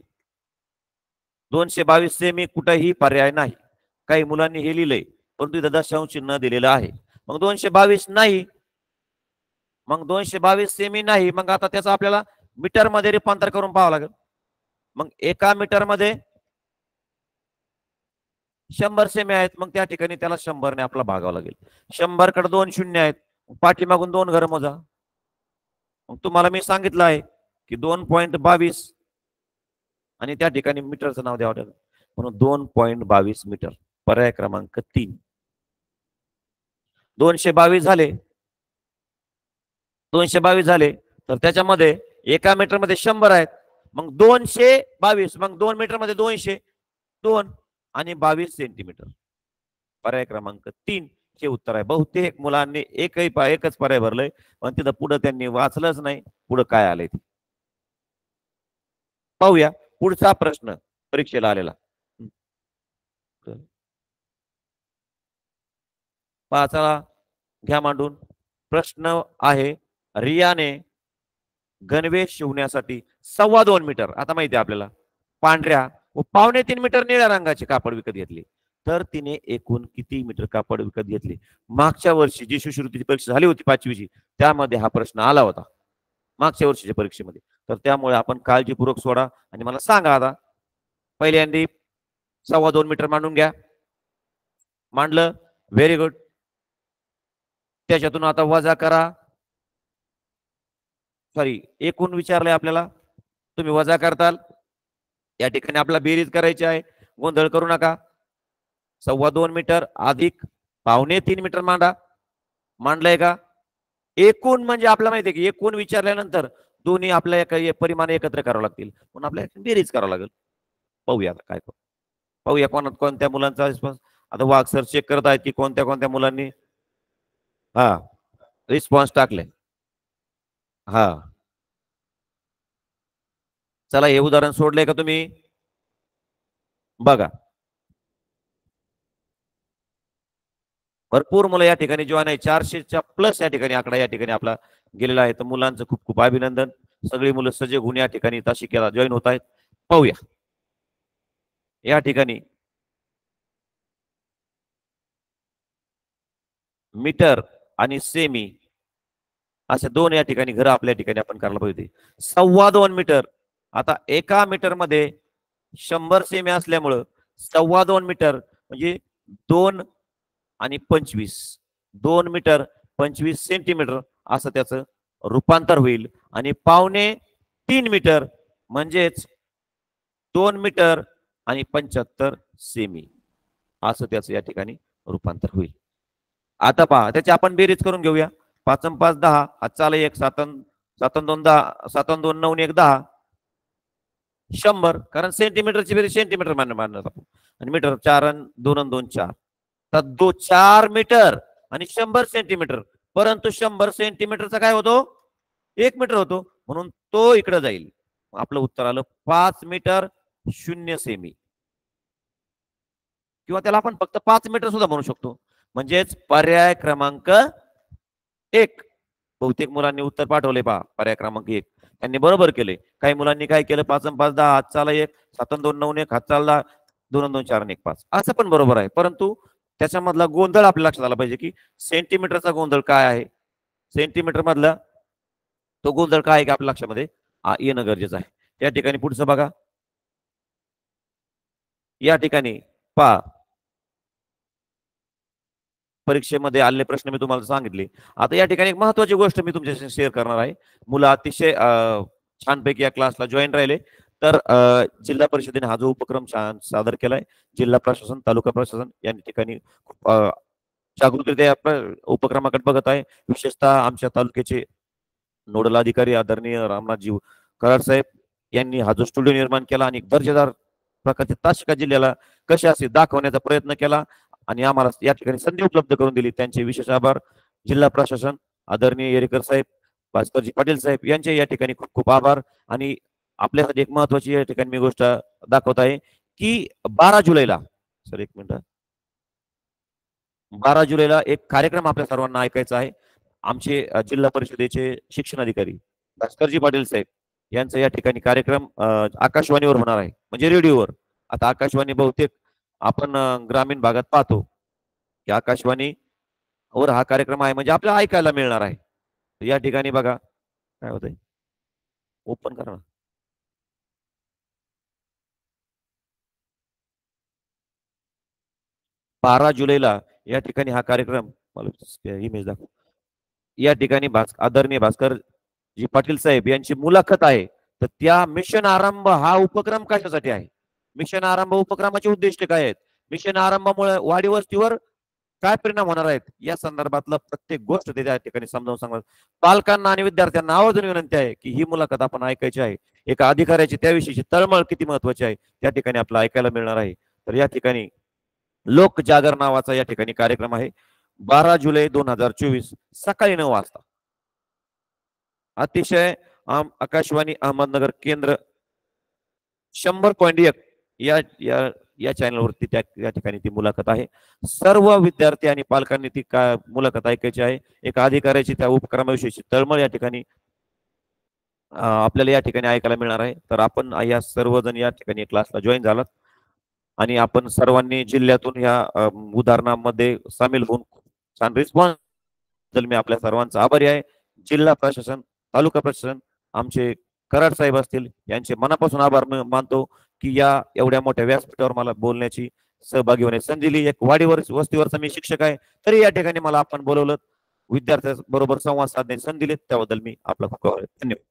222 सेमी कुठेही पर्याय नाही. काही मुलांनी हे लिहिलंय, परंतु इथं दशांश चिन्ह दिलेलं आहे. मग 222 नाही, मग 222 सेमी नाही. मग आता त्याचं आपल्याला मीटर मध्ये रूपांतर करून पाहावं लागेल. मग एका मीटर मध्ये 100 सेमी आहेत, मग त्या ठिकाणी त्याला 100 ने आपला भागावं लागेल. 100 कडे 2 शून्य आहेत, पाठीमागून 2 घर मोजा. मग तुम्हाला मी सांगितलं आहे की 2.22 आणि त्या ठिकाणी मीटरचं नाव द्यावं लागेल, म्हणून 2.22 मीटर. पर्याय क्रमांक 3. 222 झाले, 222 झाले, तर त्याच्यामध्ये एका मीटर मध्ये 100 आहेत, मग 222, मग 2 मीटर मध्ये 200, 2 आणि 22 सेंटीमीटर. पर्याय क्रमांक 3 हे उत्तर आहे. बहुतेक मुलांनी एकच पर्याय भरलंय, पण तिथं पुढे त्यांनी वाचलंच नाही, पुढे काय आलंय ते पाहूया. पुढचा प्रश्न परीक्षेला आलेला पाचाला घ्या मांडून. प्रश्न आहे, रियाने गणवेश शिवण्यासाठी 2.25 मीटर, आता माहिती आहे आपल्याला, पांढऱ्या व 2.25 मीटर निळ्या रंगाचे कापड विकत घेतले. तर तिने एकूण किती मीटर कापड विकत घेतले? मागच्या वर्षी जी शिष्यवृत्तीची परीक्षा झाली होती 5वीची, त्यामध्ये हा प्रश्न आला होता मागच्या वर्षीच्या परीक्षेमध्ये. तर त्यामुळे आपण काळजीपूर्वक सोडा आणि मला सांगा. आता पहिल्यांदा 2.25 मीटर मांडून घ्या. मांडलं, व्हेरी गुड. त्याच्यातून आता वजा करा, सॉरी एकूण विचारलंय आपल्याला, तुम्ही वजा करताल. या ठिकाणी आपल्याला बेरीज करायची आहे, गोंधळ करू नका. 2.25 मीटर अधिक 2.25 मीटर मांडा. मांडलंय का? एकूण म्हणजे आपल्याला माहिती आहे की एकूण विचारल्यानंतर दोन्ही आपल्या परिमाण एकत्र करावं लागतील, म्हणून आपल्याला बेरीज करावं लागेल. पाहूया काय करू, पाहूया कोणत्या मुलांचा रिस्पॉन्स. आता वाघ सर चेक करत आहेत की कोणत्या कोणत्या मुलांनी रिस्पॉन्स टाकले. चला हे उदाहरण सोडलंय का तुम्ही? बघा, भरपूर मुलं या ठिकाणी जॉईन आहे. 400च्या प्लस या ठिकाणी आकडा या ठिकाणी आपला गेलेला आहे. तर मुलांचं खूप खूप अभिनंदन. सगळी मुलं सजग होऊन या ठिकाणी तासिकेला जॉईन होत आहेत. पाहूया या ठिकाणी मीटर आणि सेमी असे दोन या ठिकाणी घर आपल्या ठिकाणी आपण करायला पाहिजे. 2.25 मीटर. आता एका मीटर मध्ये 100 सेमी असल्यामुळं 2.25 मीटर म्हणजे 2 आणि 25, 2 मीटर 25 सेंटीमीटर असं त्याचं रूपांतर होईल. आणि 2.25 मीटर म्हणजेच 2 मीटर आणि 75 सेमी असं त्याचं या ठिकाणी रूपांतर होईल. आता पहा, त्याची आपण बेरीज करून घेऊया. 5 आणि 5 10, हातचाला 1, 7 आणि 2 10, 7 आणि 2 9 आणि 1 10, 100. कारण सेंटीमीटरची बेरीज सेंटीमीटर मानणार आपण. आणि मीटर 4 आणि 2 आणि 2 4, तर 4 मीटर आणि 100 सेंटीमीटर, परंतु 100 सेंटीमीटरचा काय होतो 1 मीटर होतो, म्हणून तो इकडे जाईल. आपलं उत्तर आलं 5 मीटर 0 सेमी, किंवा त्याला आपण फक्त 5 मीटर सुद्धा म्हणू शकतो. म्हणजेच पर्याय क्रमांक 1. बहुतेक मुलांनी उत्तर पाठवले पहा, पर्याय क्रमांक 1 त्यांनी बरोबर केले. काही मुलांनी काय केलं 5 आणि 5 10, हात चाला 1, 7 2 9 1, हात चालला 2 2 4 1 5, असं पण बरोबर आहे. परंतु त्याच्यामधला गोंधळ आपल्या लक्षात आला पाहिजे की सेंटीमीटरचा गोंधळ काय आहे, सेंटीमीटर मधला तो गोंधळ काय आहे की आपल्या लक्षामध्ये येणं गरजेचं आहे. त्या ठिकाणी पुढचं बघा, या ठिकाणी पहा परीक्षेमध्ये आलेले प्रश्न मी तुम्हाला सांगितले. आता या ठिकाणी एक महत्वाची गोष्ट मी तुमच्याशी शेअर करणार आहे. मुलं अतिशय छानपैकी या क्लासला जॉईन राहिले. तर जिल्हा परिषदेने हा जो उपक्रम छान सादर केलाय, जिल्हा प्रशासन तालुका प्रशासन या ठिकाणी जागृतीच्या उपक्रमाकडे बघत आहे. विशेषतः आमच्या तालुक्याचे नोडल अधिकारी आदरणीय रामनाथजी कराड साहेब यांनी हा जो स्टुडिओ निर्माण केला आणि दर्जेदार प्रकारचे तासिका जिल्ह्याला कसे असे दाखवण्याचा प्रयत्न केला आणि आम्हाला या ठिकाणी संधी उपलब्ध करून दिली, त्यांचे विशेष आभार. जिल्हा प्रशासन आदरणीय येरेकर साहेब, भास्करजी पाटील साहेब यांचे या ठिकाणी खूप खूप आभार. आणि आपल्यासाठी एक महत्वाची या ठिकाणी मी गोष्ट दाखवत आहे की 12 जुलैला, सर एक मिनिट, 12 जुलैला एक कार्यक्रम आपल्या सर्वांना ऐकायचा आहे. आमचे जिल्हा परिषदेचे शिक्षण अधिकारी भास्करजी पाटील साहेब यांचा या ठिकाणी कार्यक्रम आकाशवाणीवर होणार आहे, म्हणजे रेडिओवर. आता आकाशवाणी बहुतेक आपण ग्रामीण भागात पाहतो की आकाशवाणीवर हा कार्यक्रम आहे, म्हणजे आपल्याला ऐकायला मिळणार आहे. या ठिकाणी बघा काय होतंय, ओपन करा ना. 12 जुलैला या ठिकाणी हा कार्यक्रम, मला इमेज दाखव. या ठिकाणी आदरणीय भास्कर जी पाटील साहेब यांची मुलाखत आहे. तर त्या मिशन आरंभ हा उपक्रम कशासाठी आहे, मिशन आरंभ उपक्रमाचे उद्दिष्ट काय आहेत, मिशन आरंभामुळे वाडी वस्तीवर काय परिणाम होणार आहेत, या संदर्भातलं प्रत्येक गोष्ट ते त्या ठिकाणी समजावून सांगणार. पालकांना आणि विद्यार्थ्यांना आवर्जून विनंती आहे की ही मुलाखत आपण ऐकायची आहे. एका अधिकाऱ्याची त्याविषयीची तळमळ किती महत्वाची आहे त्या ठिकाणी आपल्याला ऐकायला मिळणार आहे. तर या ठिकाणी लोक जागर नावाचा या ठिकाणी कार्यक्रम आहे. 12 जुलै 2024 सकाळी 9 वाजता अतिशय आकाशवाणी अहमदनगर केंद्र 100.1 या या या चॅनलवरती त्या ठिकाणी ती मुलाखत आहे. सर्व विद्यार्थी आणि पालकांनी ती मुलाखत ऐकायची आहे. एका अधिकाऱ्याची त्या उपक्रमाविषयीची तळमळ या ठिकाणी आपल्याला या ठिकाणी ऐकायला मिळणार आहे. तर आपण या सर्वजण या ठिकाणी क्लासला जॉईन झालात आणि आपण सर्वांनी जिल्ह्यातून या उदाहरणामध्ये सामील होऊन छान रिस्पॉन्स, मी आपल्या सर्वांचा आभारी आहे. जिल्हा प्रशासन तालुका प्रशासन आमचे कराड साहेब असतील यांचे मनापासून आभार मानतो की या एवढ्या मोठ्या व्यासपीठावर मला बोलण्याची सहभागी होण्याची संधी दिली. एक वाडीवर वस्तीवरचा मी शिक्षक आहे, तरी या ठिकाणी मला आपण बोलवलं, विद्यार्थ्यांबरोबर संवाद साधण्याची संधी दिली, त्याबद्दल मी आपला खूप धन्यवाद.